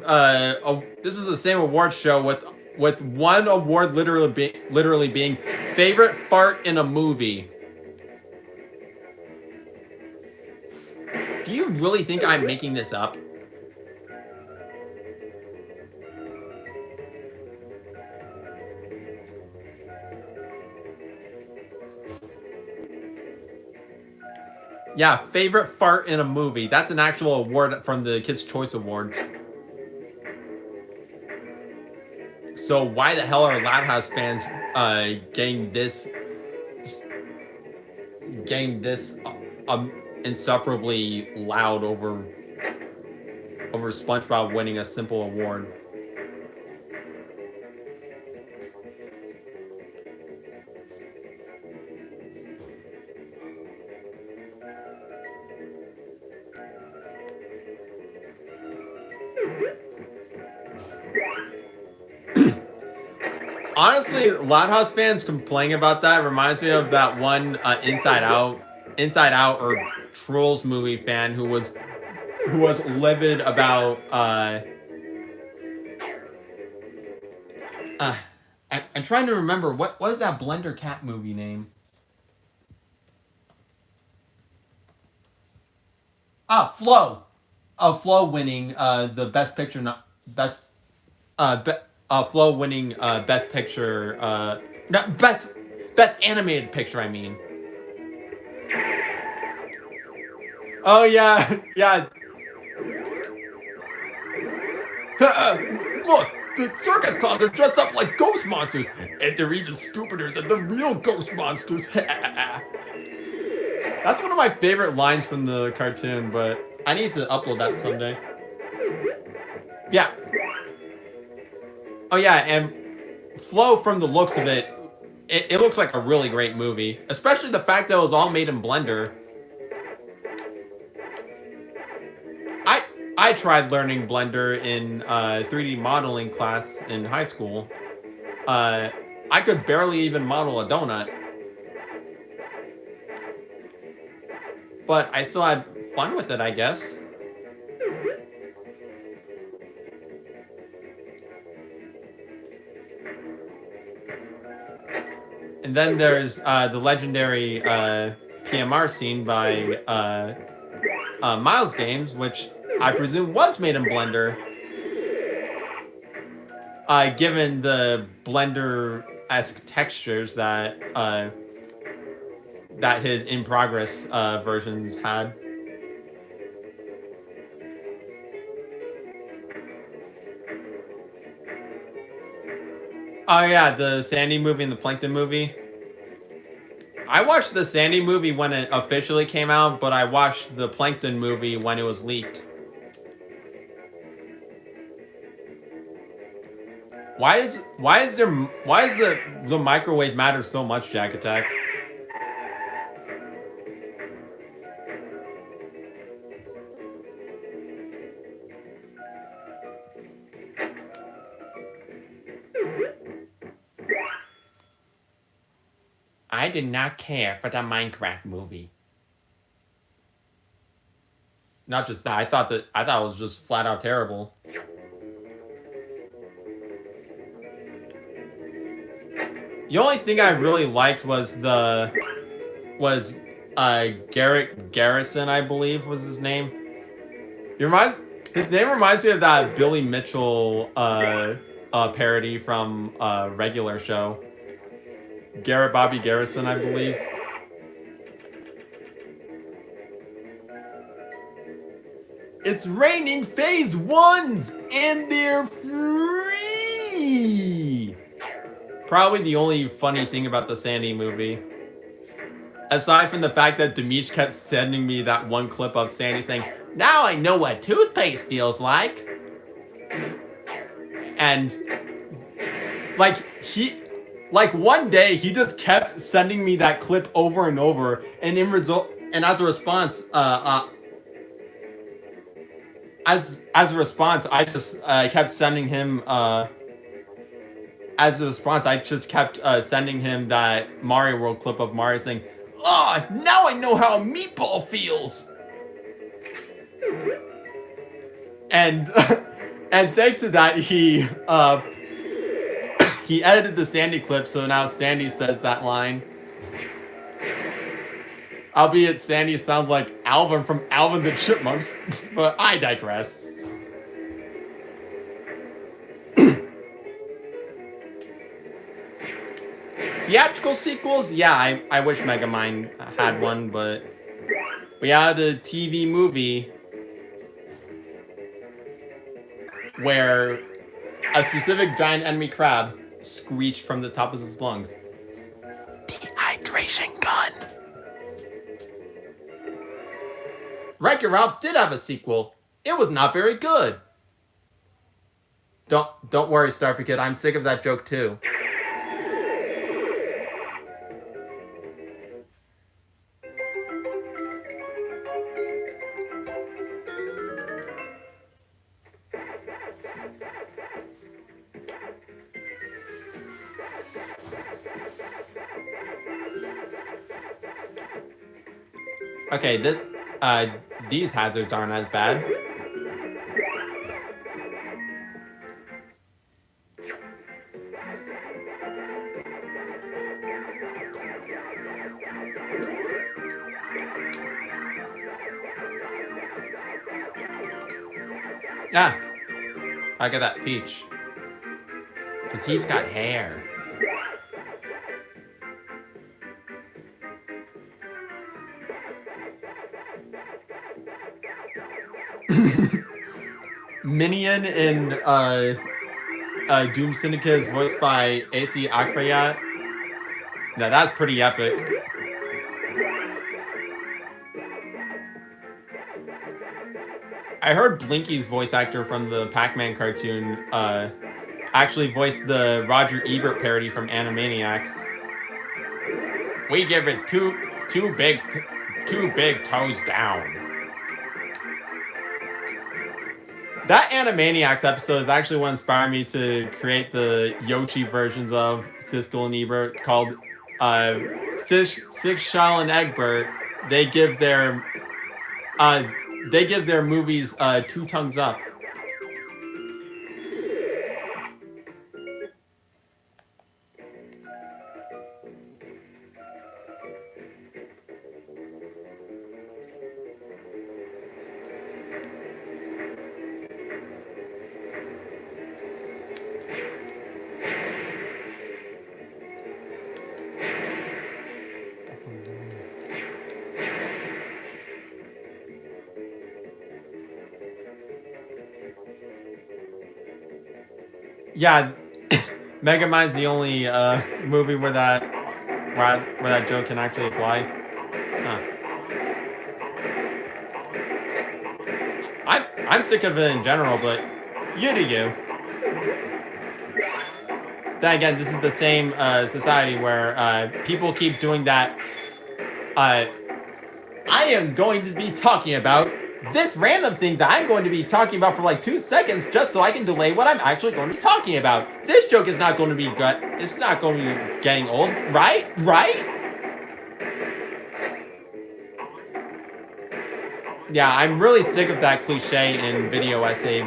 S1: This is the same award show with one award literally being favorite fart in a movie. Do you really think I'm making this up? Yeah, favorite fart in a movie. That's an actual award from the Kids' Choice Awards. So why the hell are Loud House fans getting this insufferably loud over SpongeBob winning a simple award? Honestly, Loud House fans complaining about that reminds me of that one Inside Out or Trolls movie fan who was livid about I'm trying to remember what is that Blender Cat movie name? Flow. Flow winning the best picture Flow winning best picture no, Best animated picture, I mean.
S4: Oh yeah, yeah.
S2: Look, the circus clowns are dressed up like ghost monsters, and they're even stupider than the real ghost monsters.
S1: That's one of my favorite lines from the cartoon, but I need to upload that someday. Yeah. Oh yeah, and Flow, from the looks of it, it looks like a really great movie. Especially the fact that it was all made in Blender. I tried learning Blender in 3D modeling class in high school. I could barely even model a donut. But I still had fun with it, I guess. And then there's the legendary PMR scene by Miles Games, which I presume was made in Blender. Given the Blender-esque textures that that his in-progress versions had. Oh yeah, the Sandy movie and the Plankton movie. I watched the Sandy movie when it officially came out, but I watched the Plankton movie when it was leaked. Why is the microwave matter so much, Jack Attack? I did not care for the Minecraft movie. Not just that, I thought it was just flat out terrible. The only thing I really liked was Garrett Garrison, I believe was his name. His name reminds me of that Billy Mitchell parody from a regular show. Garrett Bobby Garrison, I believe. It's raining phase ones and they're free! Probably the only funny thing about the Sandy movie. Aside from the fact that Demetch kept sending me that one clip of Sandy saying, "Now I know what toothpaste feels like." And one day he just kept sending me that clip over and over, and as a response, I just kept sending him as a response, I just kept sending him that Mario World clip of Mario saying, "Ah, oh, now I know how a meatball feels." And and thanks to that, he edited the Sandy clip, so now Sandy says that line. Albeit Sandy sounds like Alvin from Alvin the Chipmunks, but I digress. Theatrical sequels? Yeah, I wish Megamind had one, but we had a TV movie where a specific giant enemy crab screeched from the top of his lungs. Dehydration gun. Wreck-It Ralph did have a sequel. It was not very good. Don't worry, Starfy Kid. I'm sick of that joke too. Okay, these hazards aren't as bad. Yeah, I got that Peach. Because he's got hair. Minion in Doom Syndicate is voiced by AC Akrayat. Now that's pretty epic. I heard Blinky's voice actor from the Pac-Man cartoon actually voiced the Roger Ebert parody from Animaniacs. We give it two big toes down. That Animaniacs episode is actually what inspired me to create the Yoshi versions of Siskel and Ebert called Siskel and Egbert. They give their movies two tongues up. Yeah, Megamind's the only movie where that joke can actually apply. Huh. I'm sick of it in general, but you do you. Then again, this is the same society where people keep doing that. I am going to be talking about this random thing that I'm going to be talking about for like 2 seconds just so I can delay what I'm actually going to be talking about. This joke is not going to be it's not going to be getting old, right? Right? Yeah, I'm really sick of that cliche in video essays.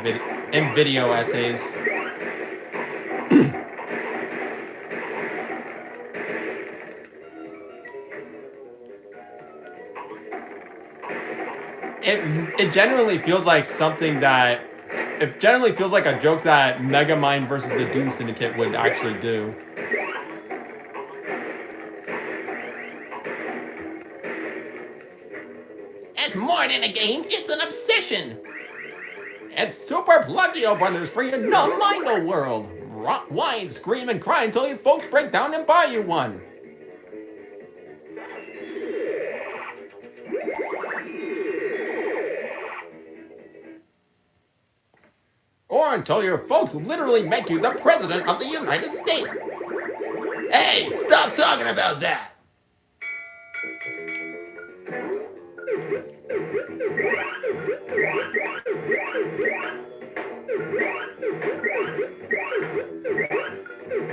S1: It generally feels like something that it generally feels like a joke that Megamind versus the Doom Syndicate would actually do.
S3: It's more than a game, it's an obsession.
S2: It's Super Plugio Brothers for your non-mindo world. Whine, scream, and cry until you folks break down and buy you one. Or until your folks literally make you the President of the United States.
S3: Hey, stop talking about that.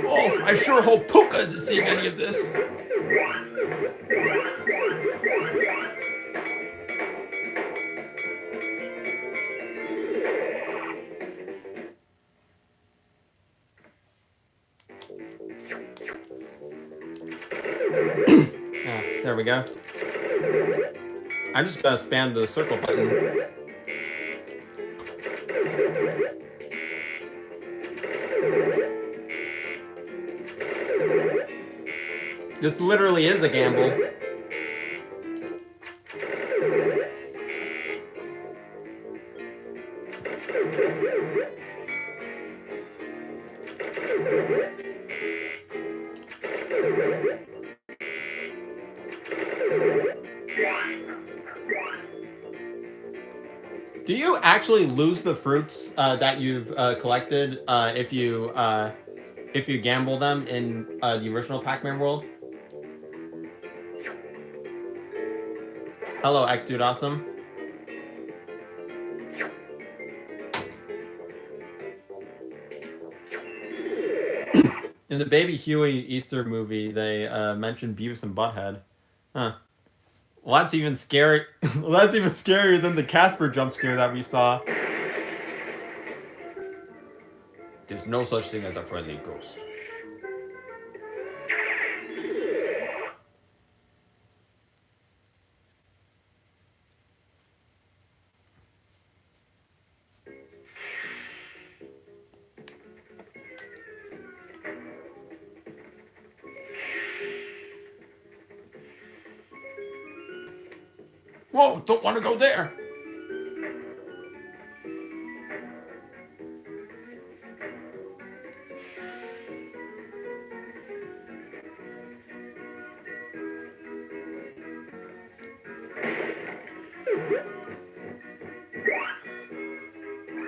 S2: Oh, I sure hope Puka isn't seeing any of this.
S1: There we go. I'm just gonna spam the circle button. This literally is a gamble. Do you actually lose the fruits that you've collected if you gamble them in the original Pac-Man World? Hello, X-Dude Awesome. In the Baby Huey Easter movie, they mentioned Beavis and Butthead. Huh. Well, that's even scary. Well, that's even scarier than the Casper jump scare that we saw.
S2: There's no such thing as a friendly ghost. Whoa, don't want to go there.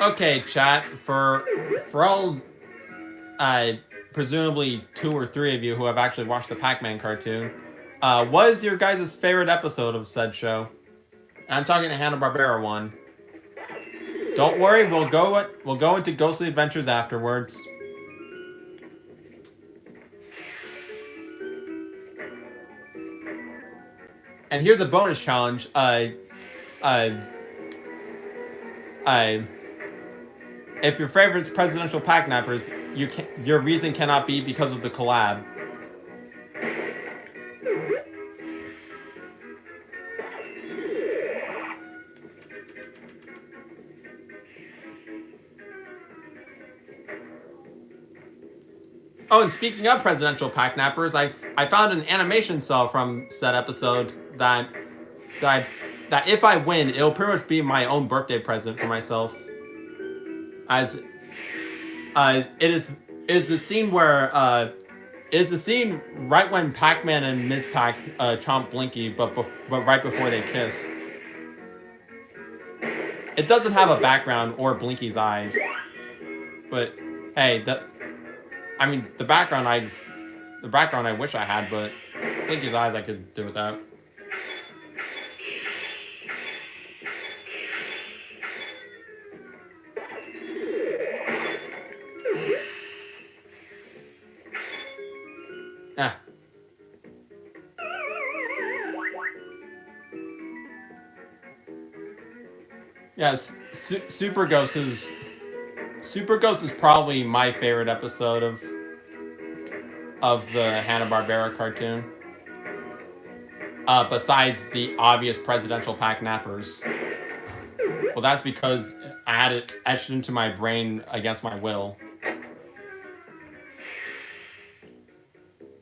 S1: Okay, chat. For all, presumably 2 or 3 of you who have actually watched the Pac-Man cartoon, what is your guys' favorite episode of said show? I'm talking the Hanna-Barbera one. Don't worry, we'll go into Ghostly Adventures afterwards. And here's a bonus challenge. If your favorite's presidential pack-nappers, your reason cannot be because of the collab. Oh, and speaking of presidential pack-nappers, I found an animation cell from said episode that if I win, it'll pretty much be my own birthday present for myself. As it is the scene where it is the scene right when Pac-Man and Ms. Pac chomp Blinky, but right before they kiss. It doesn't have a background or Blinky's eyes, but hey, the background I wish I had, but Blinky's eyes I could do without. Ah. Yes, Super Ghost is probably my favorite episode of the Hanna-Barbera cartoon. Besides the obvious presidential pack-nappers. Well, that's because I had it etched into my brain against my will.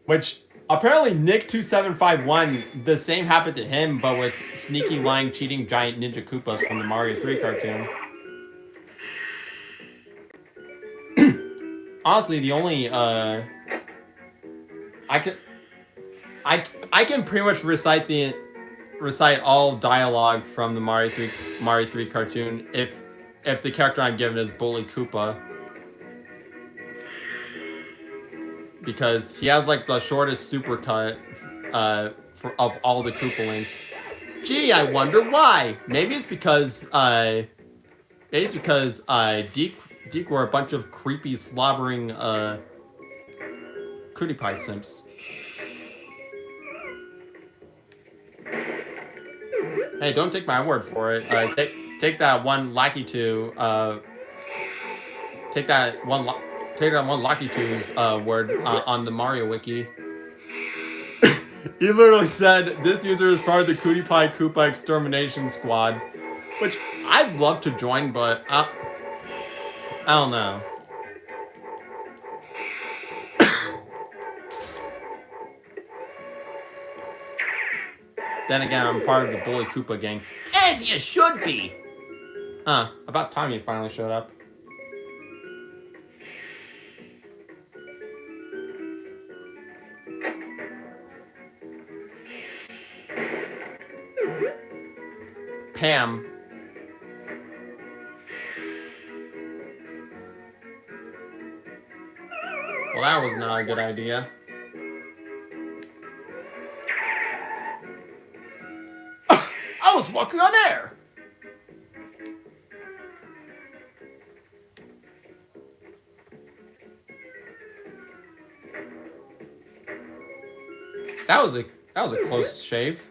S1: Which, apparently Nick2751, the same happened to him, but with sneaky, lying, cheating giant Ninja Koopas from the Mario 3 cartoon. Honestly, the only, I can pretty much recite all dialogue from the Mario 3 cartoon if the character I'm given is Bully Koopa. Because he has like the shortest supercut of all the Koopalings. Gee, I wonder why. Maybe it's because Deke were a bunch of creepy, slobbering Cootie Pie simps. Hey, don't take my word for it. Take that one Lucky Two. Take that one Lucky Two's word on the Mario Wiki. He literally said, this user is part of the Cootie Pie Koopa Extermination Squad. Which I'd love to join, but I don't know. Then again, I'm part of the Bully Koopa gang.
S3: As you should be.
S1: About time you finally showed up. Pam. Well, that was not a good idea.
S2: I was walking on air.
S1: That was a close shave.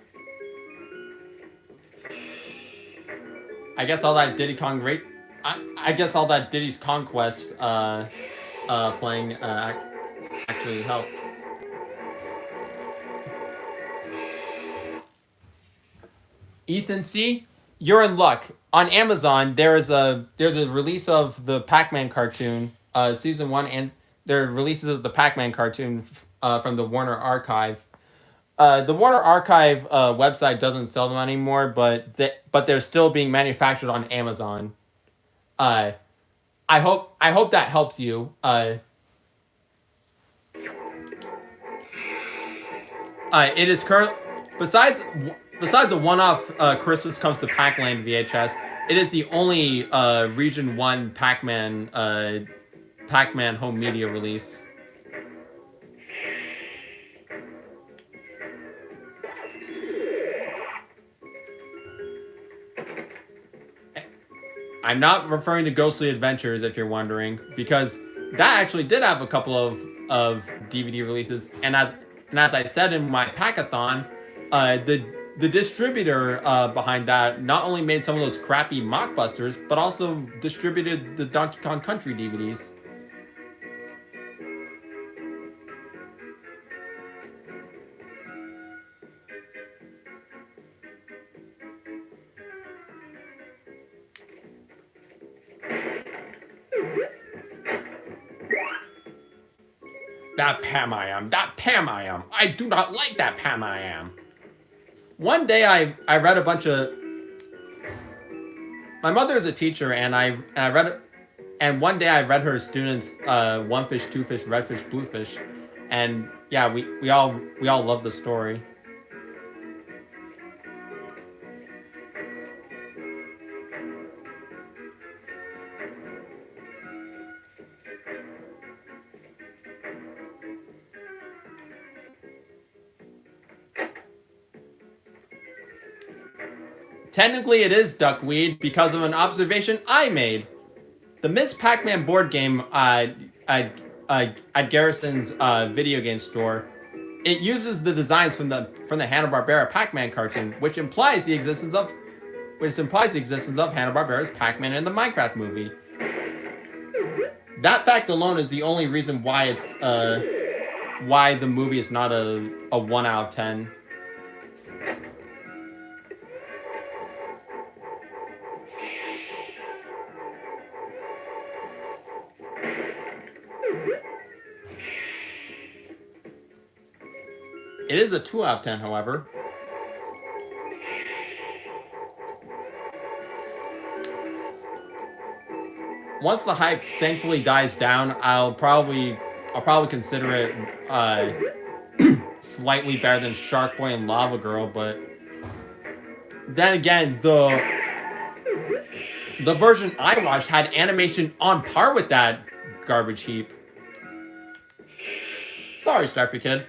S1: I guess all that Diddy Kong I guess all that Diddy's Conquest playing actually helped. Ethan C, you're in luck. On Amazon, there's a release of the Pac-Man cartoon, season 1, and there are releases of the Pac-Man cartoon from the Warner Archive. The Warner Archive website doesn't sell them anymore, but they're still being manufactured on Amazon. Uh, I hope that helps you. It is current. Besides besides a one-off Christmas Comes to Pac-Land VHS, it is the only Region One Pac-Man home media release. I'm not referring to Ghostly Adventures, if you're wondering, because that actually did have a couple of DVD releases, and as I said in my Packathon, the distributor behind that not only made some of those crappy mockbusters, but also distributed the Donkey Kong Country DVDs. That Pam I am. That Pam I am. I do not like that Pam I am. One day I read a bunch of. My mother is a teacher, and I read it. And one day I read her students one fish, two fish, red fish, blue fish, and yeah, we all love the story. Technically, it is duckweed because of an observation I made. The Ms. Pac-Man board game at Garrison's video game store, it uses the designs from the Hanna-Barbera Pac-Man cartoon, which implies the existence of Hanna-Barbera's Pac-Man in the Minecraft movie. That fact alone is the only reason why why the movie is not a 1 out of 10. It is a 2 out of 10, however. Once the hype thankfully dies down, I'll probably consider it slightly better than Shark Boy and Lava Girl, but then again, the version I watched had animation on par with that garbage heap. Sorry, Starfy Kid.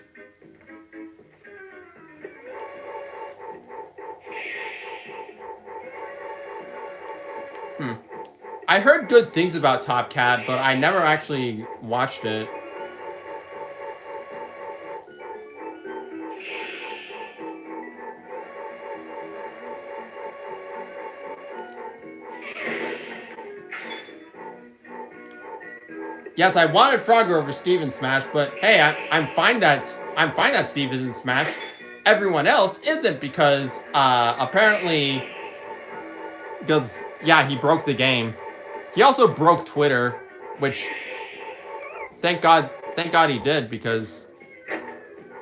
S1: I heard good things about Top Cat, but I never actually watched it. Yes, I wanted Frogger over Steve in Smash, but hey, I'm fine that Steve is in Smash. Everyone else isn't because apparently yeah, he broke the game. He also broke Twitter, which thank God he did, because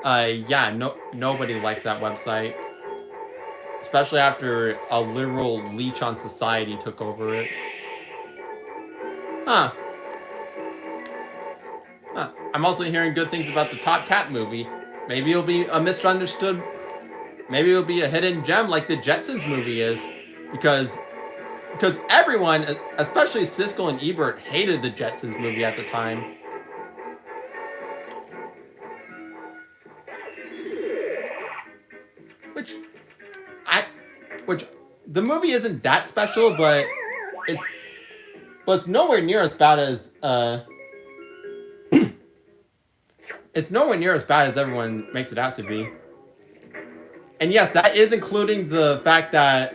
S1: yeah, nobody likes that website, especially after a literal leech on society took over it. Huh. I'm also hearing good things about the Top Cat movie. Maybe it'll be a misunderstood. Maybe it'll be a hidden gem like the Jetsons movie is, because everyone, especially Siskel and Ebert, hated the Jetsons movie at the time. Which the movie isn't that special, but it's nowhere near as bad as it's nowhere near as bad as everyone makes it out to be. And yes, that is including the fact that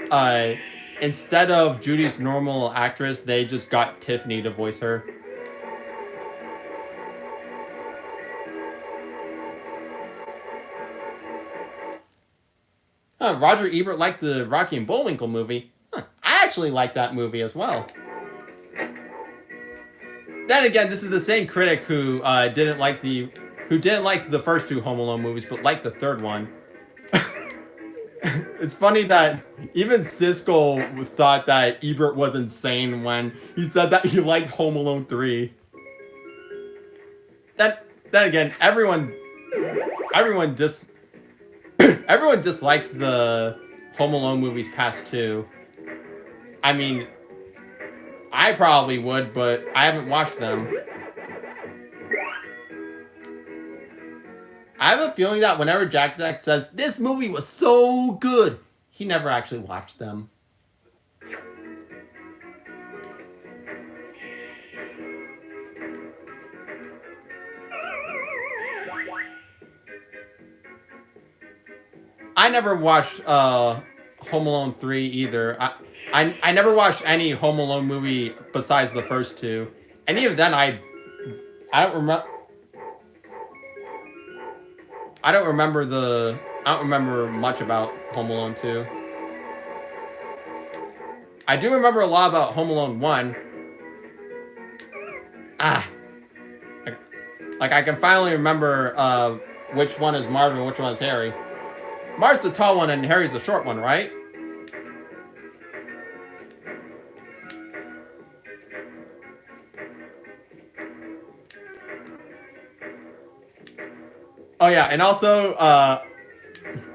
S1: instead of Judy's normal actress, they just got Tiffany to voice her. Roger Ebert liked the Rocky and Bullwinkle movie. I actually like that movie as well. Then again, this is the same critic who didn't like the who didn't like the first two Home Alone movies, but liked the third one. It's funny that even Siskel thought that Ebert was insane when he said that he liked Home Alone 3. Then again, everyone everyone dislikes the Home Alone movies past two. I mean, I probably would, but I haven't watched them. I have a feeling that whenever Jack says, this movie was so good, he never actually watched them. I never watched Home Alone 3 either. I never watched any Home Alone movie besides the first two. Any of them I don't remember. I don't remember much about Home Alone 2. I do remember a lot about Home Alone 1. Like I can finally remember which one is Marvin and which one is Harry. Marv's the tall one and Harry's the short one, right? Oh yeah, and also, I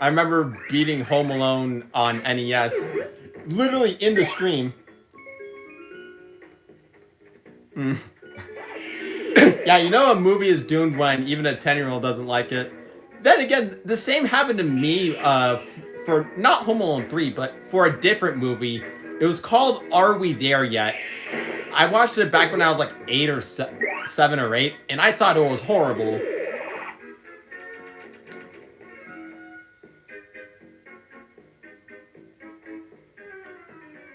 S1: remember beating Home Alone on NES, literally in the stream. Yeah, you know a movie is doomed when even a 10-year-old doesn't like it. Then again, the same happened to me for not Home Alone 3, but for a different movie. It was called Are We There Yet? I watched it back when I was like 8 or 7 or 8, and I thought it was horrible.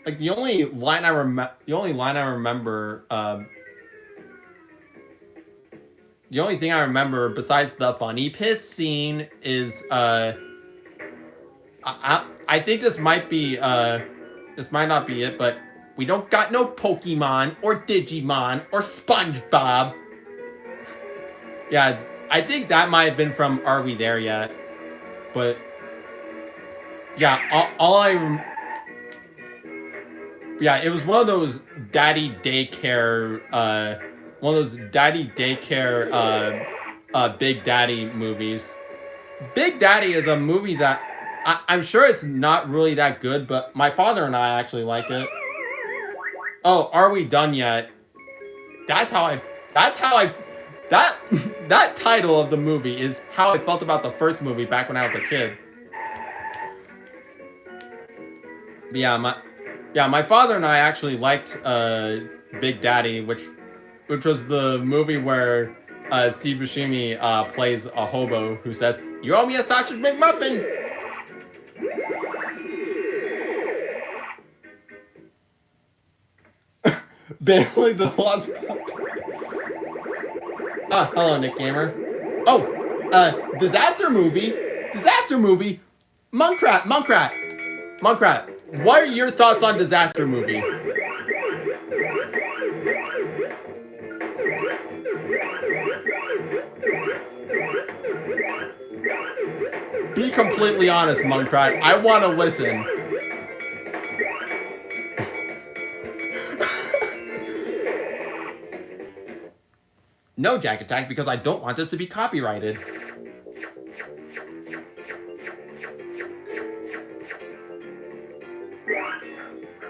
S1: Like the only line I remember, the only thing I remember besides the funny piss scene is I think this might not be it, but we don't got no Pokemon or Digimon or SpongeBob. Yeah, I think that might have been from Are We There Yet? But yeah, yeah, it was one of those daddy daycare, Big Daddy movies. Big Daddy is a movie that I'm sure it's not really that good, but my father and I actually like it. Oh, Are We Done Yet? That title of the movie is how I felt about the first movie back when I was a kid. But yeah, my father and I actually liked Big Daddy, which was the movie where Steve Buscemi plays a hobo who says, "You owe me a sausage McMuffin." Barely the Lost. Hello, Nick Gamer. Oh, disaster movie. Monkrat. What are your thoughts on disaster movie? Be completely honest, Monkrat. I want to listen. No, Jack Attack, because I don't want this to be copyrighted.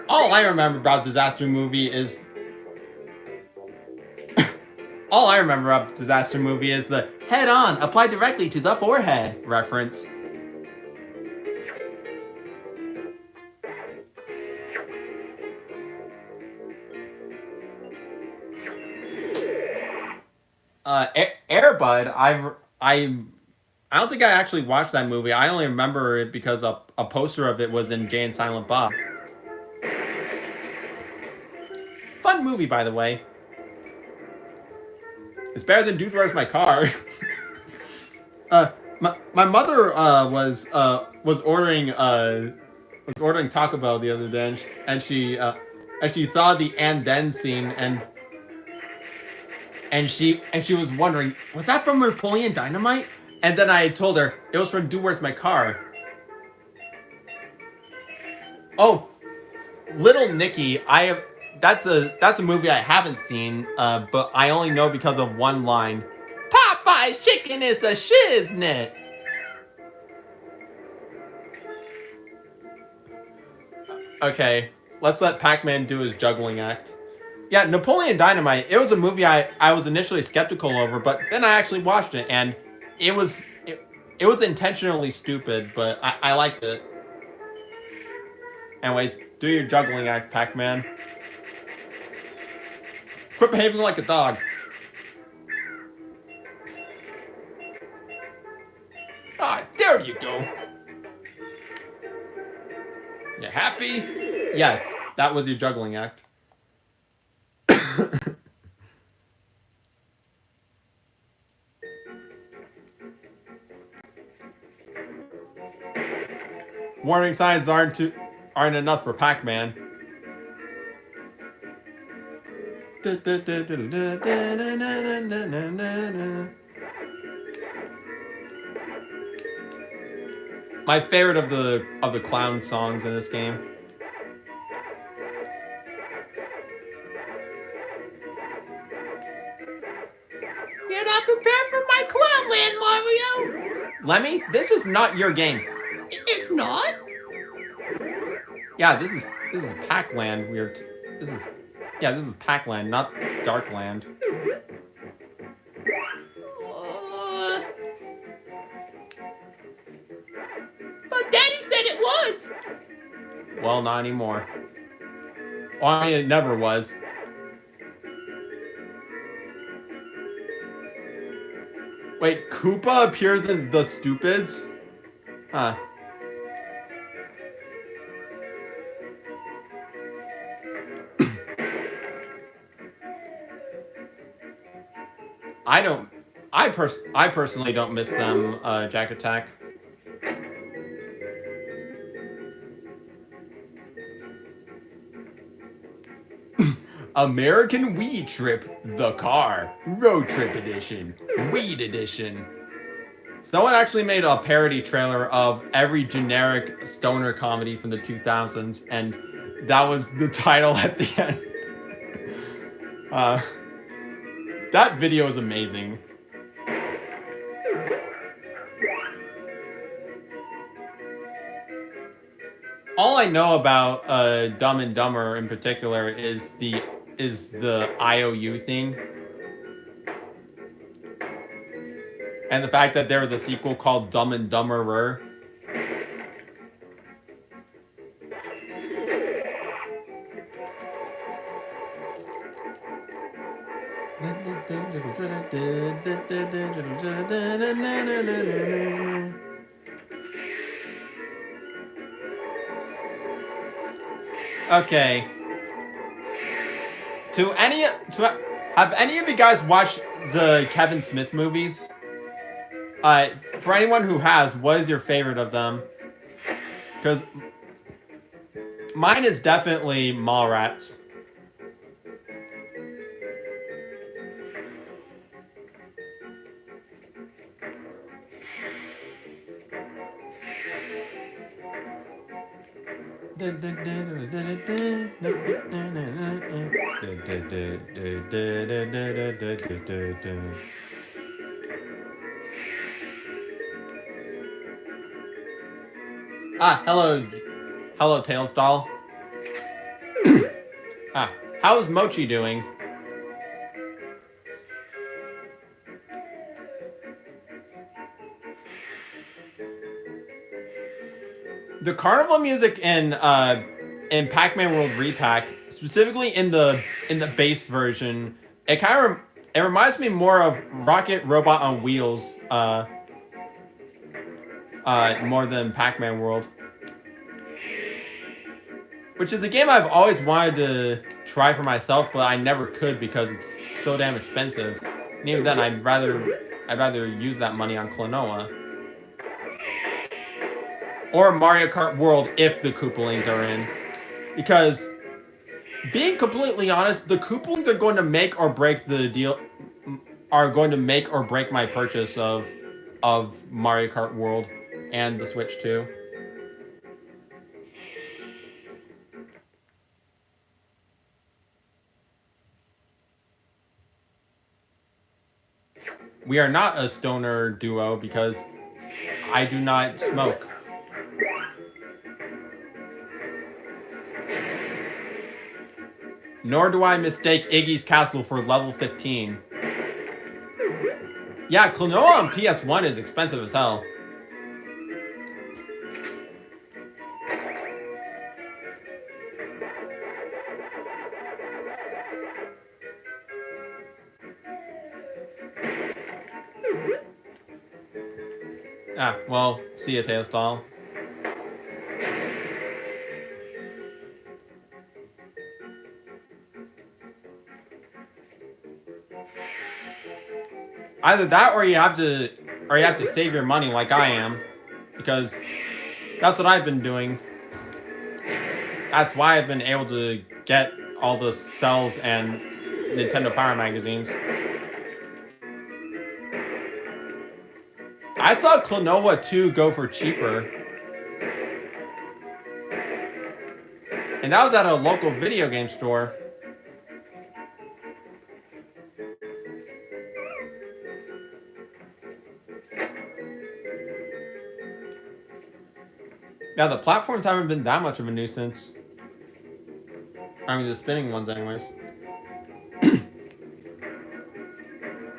S1: All I remember about disaster movie is the head on, apply directly to the forehead reference. Air Bud, I don't think I actually watched that movie. I only remember it because a poster of it was in Jay and Silent Bob. Fun movie, by the way. It's better than Dude, Where's My Car? My mother was ordering Taco Bell the other day, and she thought of the and then scene, and and she was wondering, was that from Napoleon Dynamite? And then I told her it was from Do Where's My Car. Oh, Little Nicky, that's a movie I haven't seen, but I only know because of one line. Popeye's chicken is the shiznit. Okay, let's let Pac-Man do his juggling act. Yeah, Napoleon Dynamite, it was a movie I was initially skeptical over, but then I actually watched it, and it was intentionally stupid, but I liked it. Anyways, do your juggling act, Pac-Man. Quit behaving like a dog.
S2: Ah, there you go. You happy?
S1: Yes, that was your juggling act. Warning signs aren't enough for Pac-Man. My favorite of the clown songs in this game.
S3: You're not prepared for my clown land, Mario.
S1: Lemmy, this is not your game.
S3: It's not.
S1: Yeah, this is Pac-Land. This is Pac-Land, not Darkland.
S3: But Daddy said it was.
S1: Well, not anymore. Well, I mean, it never was. Wait, Koopa appears in The Stupids? Huh. I personally don't miss them, Jack Attack.
S2: American Weed Trip, the car, road trip edition, weed edition.
S1: Someone actually made a parody trailer of every generic stoner comedy from the 2000s, and that was the title at the end. That video is amazing. All I know about Dumb and Dumber in particular is the IOU thing. And the fact that there was a sequel called Dumb and Dumberer. Okay. Have any of you guys watched the Kevin Smith movies? For anyone who has, what is your favorite of them? Because mine is definitely Mallrats. Ah, hello, Tails doll. How's Mochi doing? The carnival music in Pac-Man World Repack, specifically in the bass version, it reminds me more of Rocket Robot on Wheels, more than Pac-Man World. Which is a game I've always wanted to try for myself, but I never could because it's so damn expensive. And even then, I'd rather use that money on Klonoa. Or Mario Kart World if the Koopalings are in. Because, being completely honest, the Koopalings are going to make or break the deal, are going to make or break my purchase of Mario Kart World and the Switch 2. We are not a stoner duo because I do not smoke. Nor do I mistake Iggy's Castle for level 15. Yeah, Klonoa on PS1 is expensive as hell. Ah, well, see ya, Tailstall. Either that or you have to save your money like I am. Because that's what I've been doing. That's why I've been able to get all the cells and Nintendo Power magazines. I saw Klonoa 2 go for cheaper. And that was at a local video game store. Yeah, the platforms haven't been that much of a nuisance. I mean, the spinning ones anyways.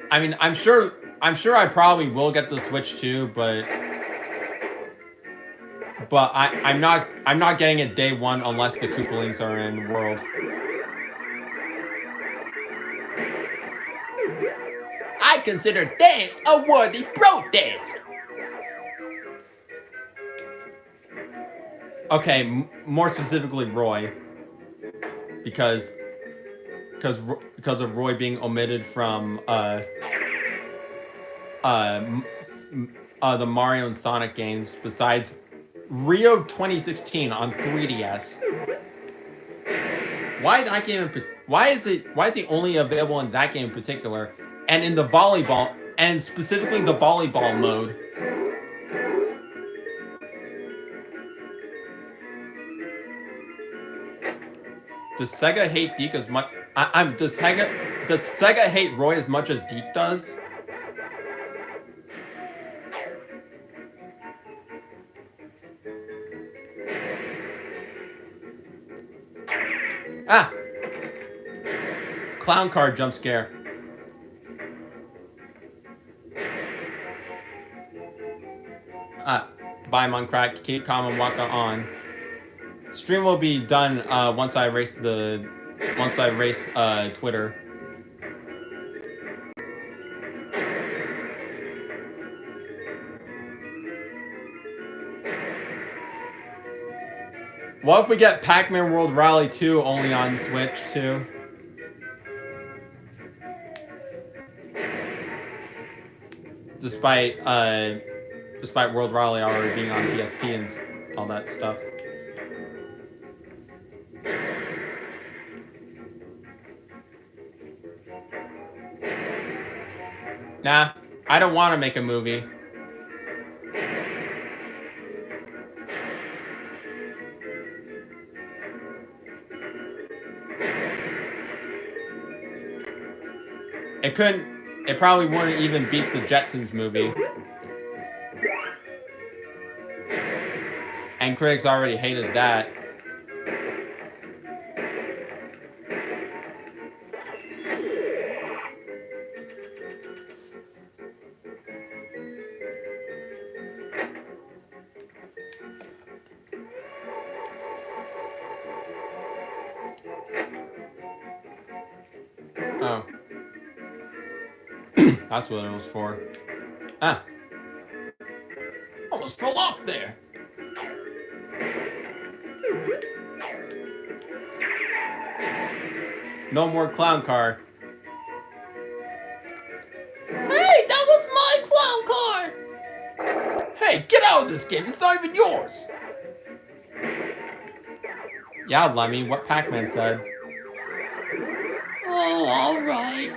S1: I mean, I'm sure I probably will get the Switch too, but I'm not getting it day one unless the Koopalings are in World.
S2: I consider that a worthy protest.
S1: Okay, more specifically Roy, because of Roy being omitted from the Mario and Sonic games. Besides Rio 2016 on 3DS. Why that game? Why is he only available in that game in particular, and in the volleyball, and specifically the volleyball mode? Does Sega hate Deke as much? Does Sega hate Roy as much as Deke does? Ah! Clown car jump scare. Bye Muncrack, keep calm and walk on. Stream will be done once I erase Twitter. What if we get Pac-Man World Rally 2 only on Switch too? Despite World Rally already being on PSP and all that stuff. Nah, I don't want to make a movie. It probably wouldn't even beat the Jetsons movie. And critics already hated that. Oh. That's what it was for. Ah.
S2: Almost fell off there.
S1: No more clown car.
S3: Hey, that was my clown car!
S2: Hey, get out of this game. It's not even yours.
S1: Yeah, Lemmy, what Pac-Man said.
S3: Oh, alright.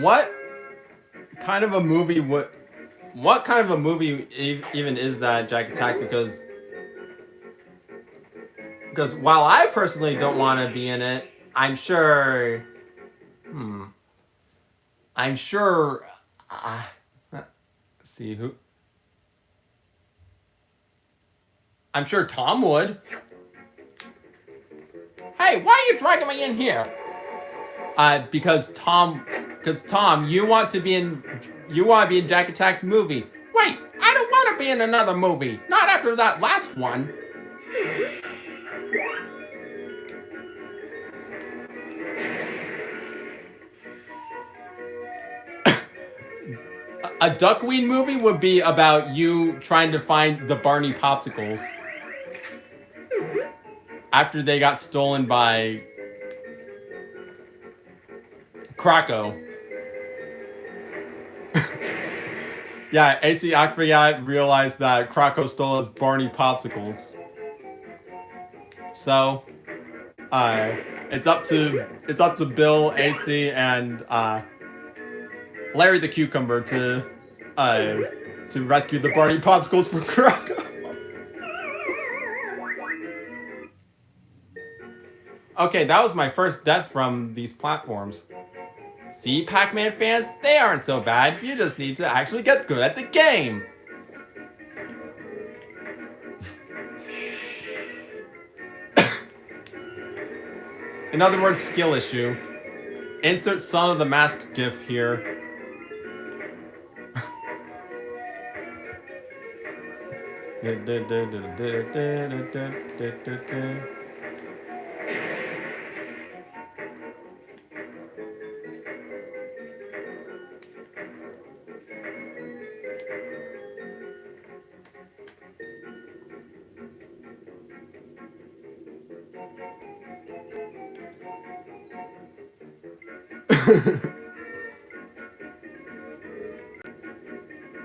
S1: what kind of a movie would? What kind of a movie even is that, Jack Attack? Because while I personally don't want to be in it, I'm sure. I'm sure. Let's see who. I'm sure Tom would.
S3: Hey, why are you dragging me in here?
S1: Because Tom, you want to be in Jack Attack's movie.
S3: Wait, I don't want to be in another movie. Not after that last one.
S1: A Duckweed movie would be about you trying to find the Barney popsicles after they got stolen by Croco. Yeah, AC Oxford realized that Croco stole his Barney popsicles. So, it's up to Bill, AC, and Larry the Cucumber to rescue the Barney popsicles from Croco. Okay, that was my first death from these platforms. See, Pac-Man fans, they aren't so bad. You just need to actually get good at the game. In other words, skill issue. Insert Son of the Mask gif here.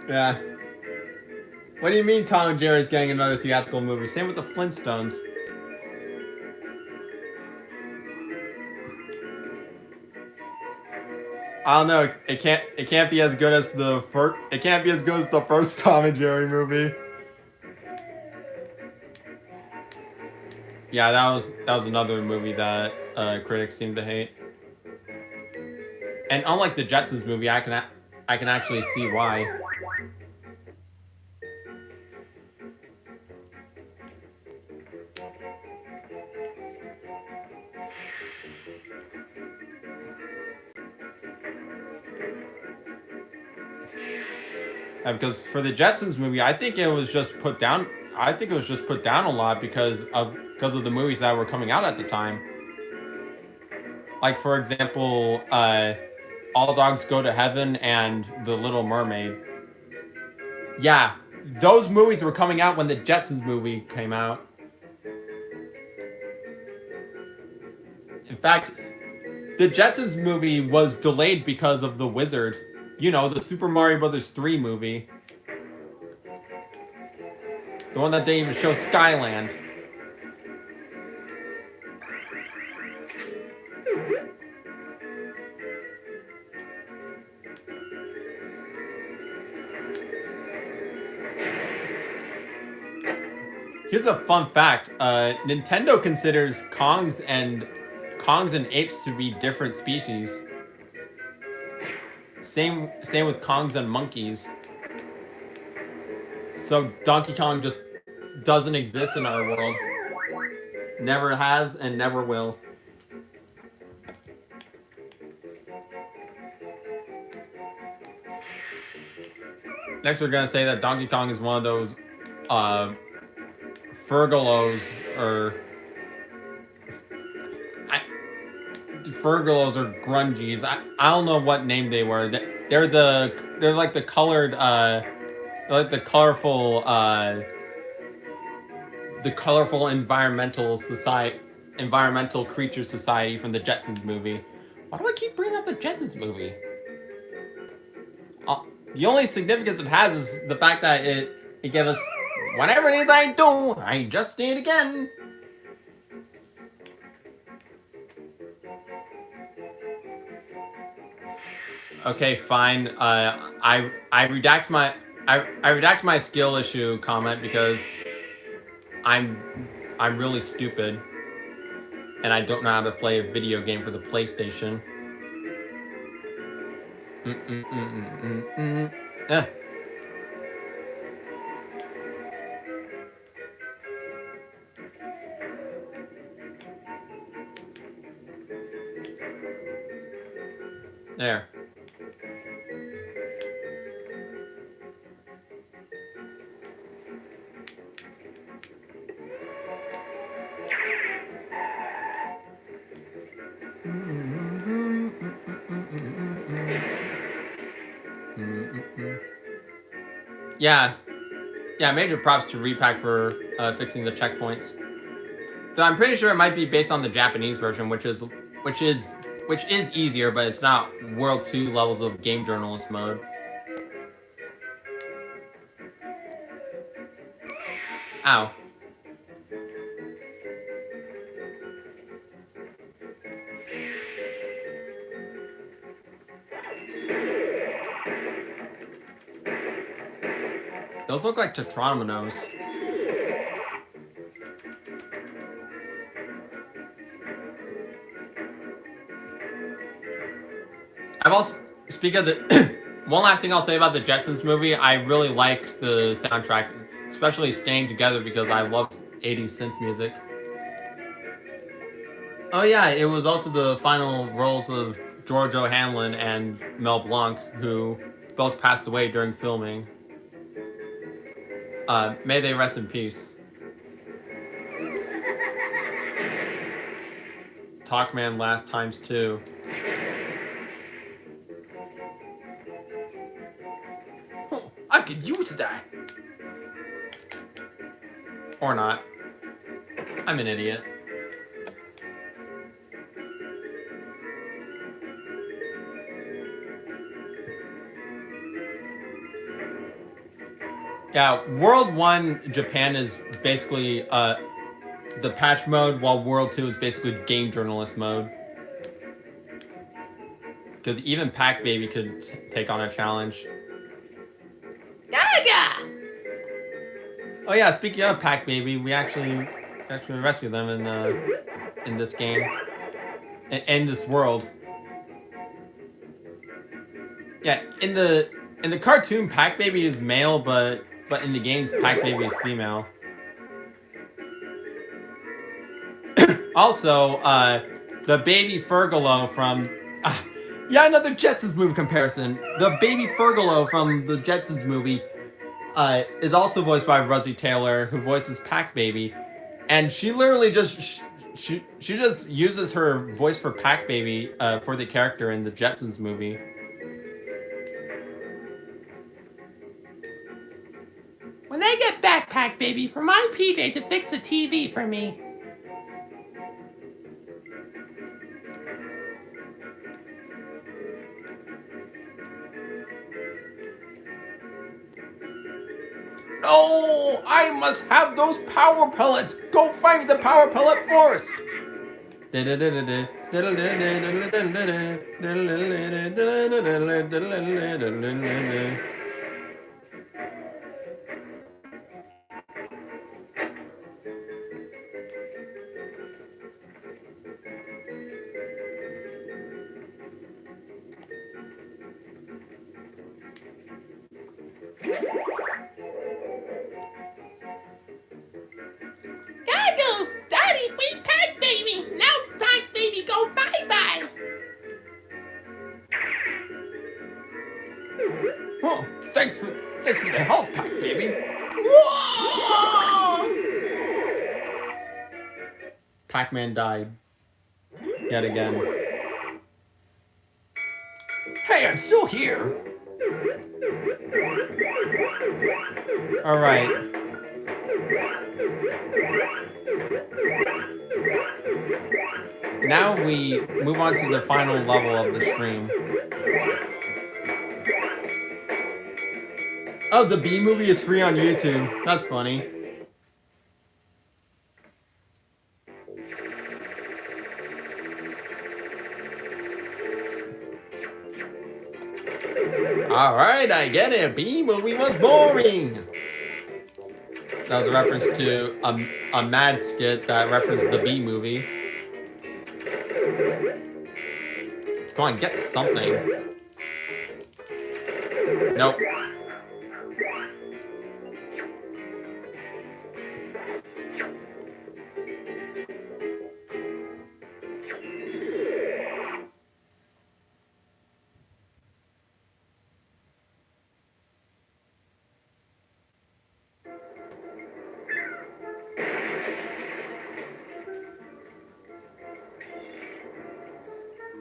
S1: Yeah. What do you mean Tom and Jerry's getting another theatrical movie? Same with the Flintstones. I don't know. It can't be as good as the first. It can't be as good as the first Tom and Jerry movie. Yeah, that was another movie that critics seem to hate. And unlike the Jetsons movie, I can actually see why. Because for the Jetsons movie, I think it was just put down. I think it was just put down a lot because of the movies that were coming out at the time. Like for example, All Dogs Go to Heaven and The Little Mermaid. Yeah, those movies were coming out when the Jetsons movie came out. In fact, the Jetsons movie was delayed because of The Wizard. You know, the Super Mario Bros. 3 movie. The one that didn't even show Skyland. Here's a fun fact. Nintendo considers Kongs and apes to be different species. Same with Kongs and monkeys. So Donkey Kong just doesn't exist in our world. Never has and never will. Next we're gonna say that Donkey Kong is one of those Furgalos or Furgalos or Grungies. I don't know what name they were. They're like the colored like the colorful environmental creature society from the Jetsons movie. Why do I keep bringing up the Jetsons movie? The only significance it has is the fact that it gave us whatever it is I do, I just did again. Okay, fine. I redact my I redact my skill issue comment because I'm really stupid and I don't know how to play a video game for the PlayStation. Eh. There. Yeah. Yeah, major props to Repack for fixing the checkpoints. So I'm pretty sure it might be based on the Japanese version, which is easier, but it's not World 2 levels of game journalist mode. Ow. Those look like tetrodominoes. I've also, speak of the, one last thing I'll say about the Jetsons movie, I really liked the soundtrack, especially Staying Together because I love 80s synth music. Oh yeah, it was also the final roles of George O'Hanlon and Mel Blanc, who both passed away during filming. May they rest in peace. Talkman last times too.
S2: Oh, I could use that.
S1: Or not. I'm an idiot. Yeah, World 1 Japan is basically the patch mode, while World 2 is basically game journalist mode. Because even Pac Baby could take on a challenge.
S3: Gaga!
S1: Oh yeah, speaking of Pac Baby, we actually rescue them in this game, in this world. Yeah, in the cartoon, Pac Baby is male, but in the games, Pac Baby is female. Also, the baby Fergalo from yeah, another Jetsons movie comparison. The baby Fergalo from the Jetsons movie is also voiced by Rosie Taylor, who voices Pac Baby, and she literally just she just uses her voice for Pac Baby for the character in the Jetsons movie.
S3: When I get back, Pac Baby, remind PJ to fix the TV for me.
S2: No, I must have those power pellets. Go find me the power pellet forest.
S3: Gago! Daddy, free Pac Baby! Now Pac Baby go bye-bye!
S2: Oh, thanks for the health pack, baby.
S3: Whoa!
S1: Pac-Man died yet again.
S2: Hey, I'm still here.
S1: All right. Now we move on to the final level of the stream. Oh, the B movie is free on YouTube. That's funny. Alright, I get it. B-movie was boring. That was a reference to a mad skit that referenced the B-movie. Come on, get something. Nope.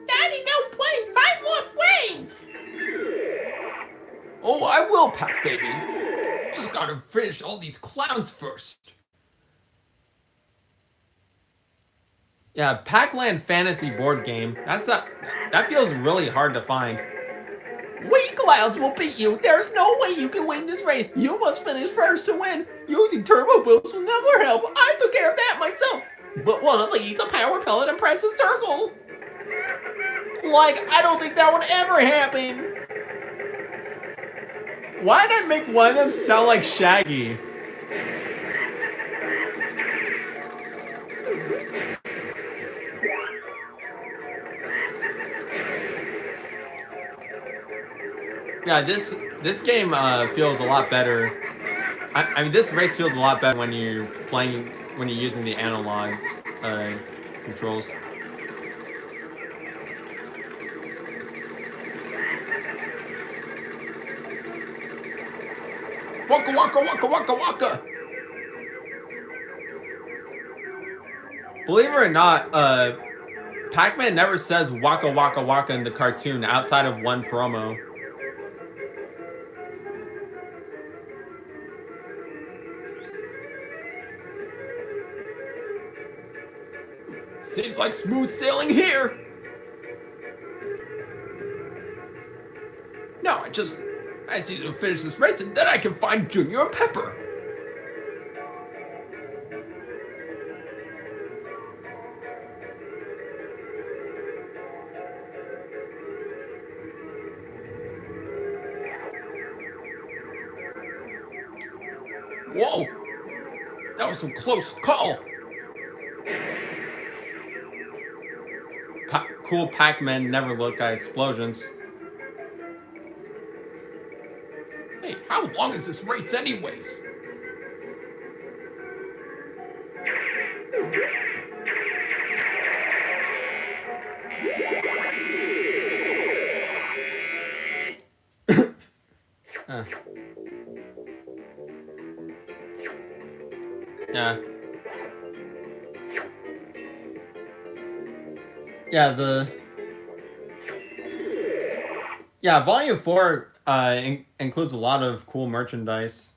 S3: Daddy, no play. 5 more frames.
S2: Oh, I will, Pac Baby. Just gotta finish all these clowns first.
S1: Yeah, Pac-Land Fantasy board game. That feels really hard to find.
S2: We clowns will beat you. There's no way you can win this race. You must finish first to win. Using turbo boosts will never help. I took care of that myself. But one of them eats a power pellet and presses circle. Like, I don't think that would ever happen.
S1: Why did I make one of them sound like Shaggy? Yeah, this game feels a lot better. I mean, this race feels a lot better when you're using the analog controls.
S2: Waka waka waka waka waka.
S1: Believe it or not, Pac-Man never says waka waka waka in the cartoon outside of one promo.
S2: Seems like smooth sailing here. Now I just need to finish this race and then I can find Junior and Pepper. Whoa! That was some close call.
S1: Cool Pac-Man never look at explosions.
S2: Hey, how long is this race anyways?
S1: Yeah. Yeah, Volume 4 includes a lot of cool merchandise.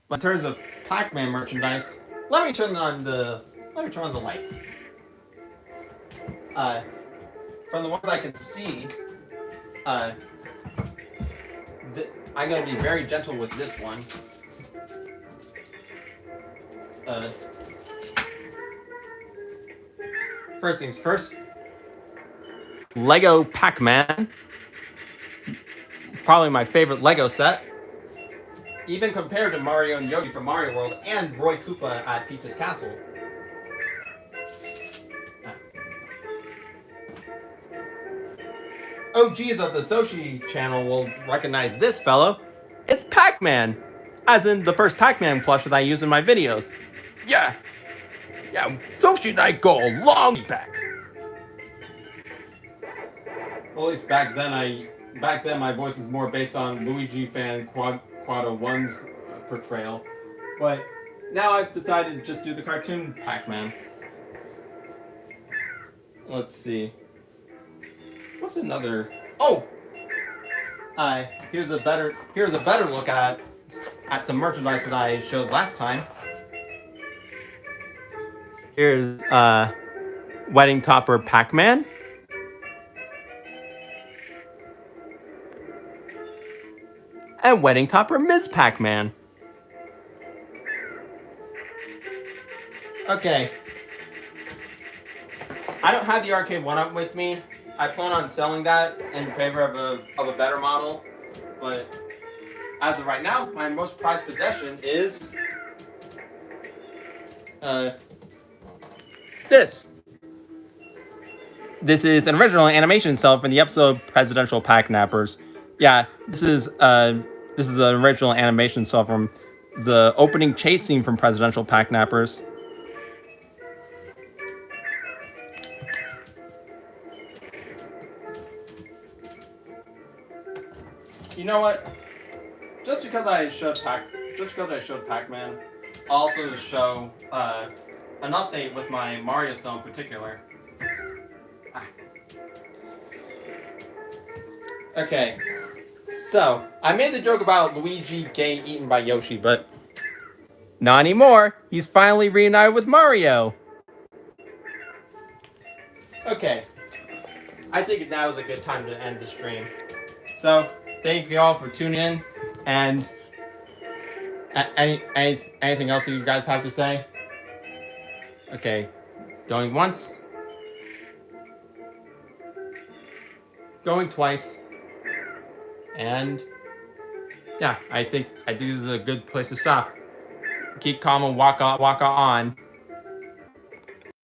S1: But in terms of Pac-Man merchandise, let me turn on the lights. From the ones I can see, I'm gonna be very gentle with this one. First things first. Lego Pac-Man. Probably my favorite Lego set. Even compared to Mario and Yogi from Mario World and Roy Koopa at Peach's Castle. OGs of the Soshi channel will recognize this fellow. It's Pac-Man. As in the first Pac-Man plush that I use in my videos.
S2: Yeah, Sophie and I go a long way back.
S1: Well, at least back then my voice is more based on Luigi fan Quad 1's portrayal. But now I've decided to just do the cartoon Pac-Man. Let's see. What's another? Oh! Here's a better look at some merchandise that I showed last time. Here's Wedding Topper Pac-Man. And Wedding Topper Ms. Pac-Man. Okay. I don't have the arcade 1-up with me, I plan on selling that in favor of a better model, but as of right now, my most prized possession is this. This is an original animation cell from the episode Presidential Pack-Nappers. Yeah, this is an original animation cell from the opening chase scene from Presidential Pack-Nappers. You know what? Just because I showed Pac-Man, I'll also show an update with my Mario cell in particular. Okay, so I made the joke about Luigi getting eaten by Yoshi, but not anymore. He's finally reunited with Mario. Okay, I think now is a good time to end the stream. So thank you all for tuning in, and anything else that you guys have to say? Okay, going once, going twice. And yeah, I think this is a good place to stop. Keep calm and walk on.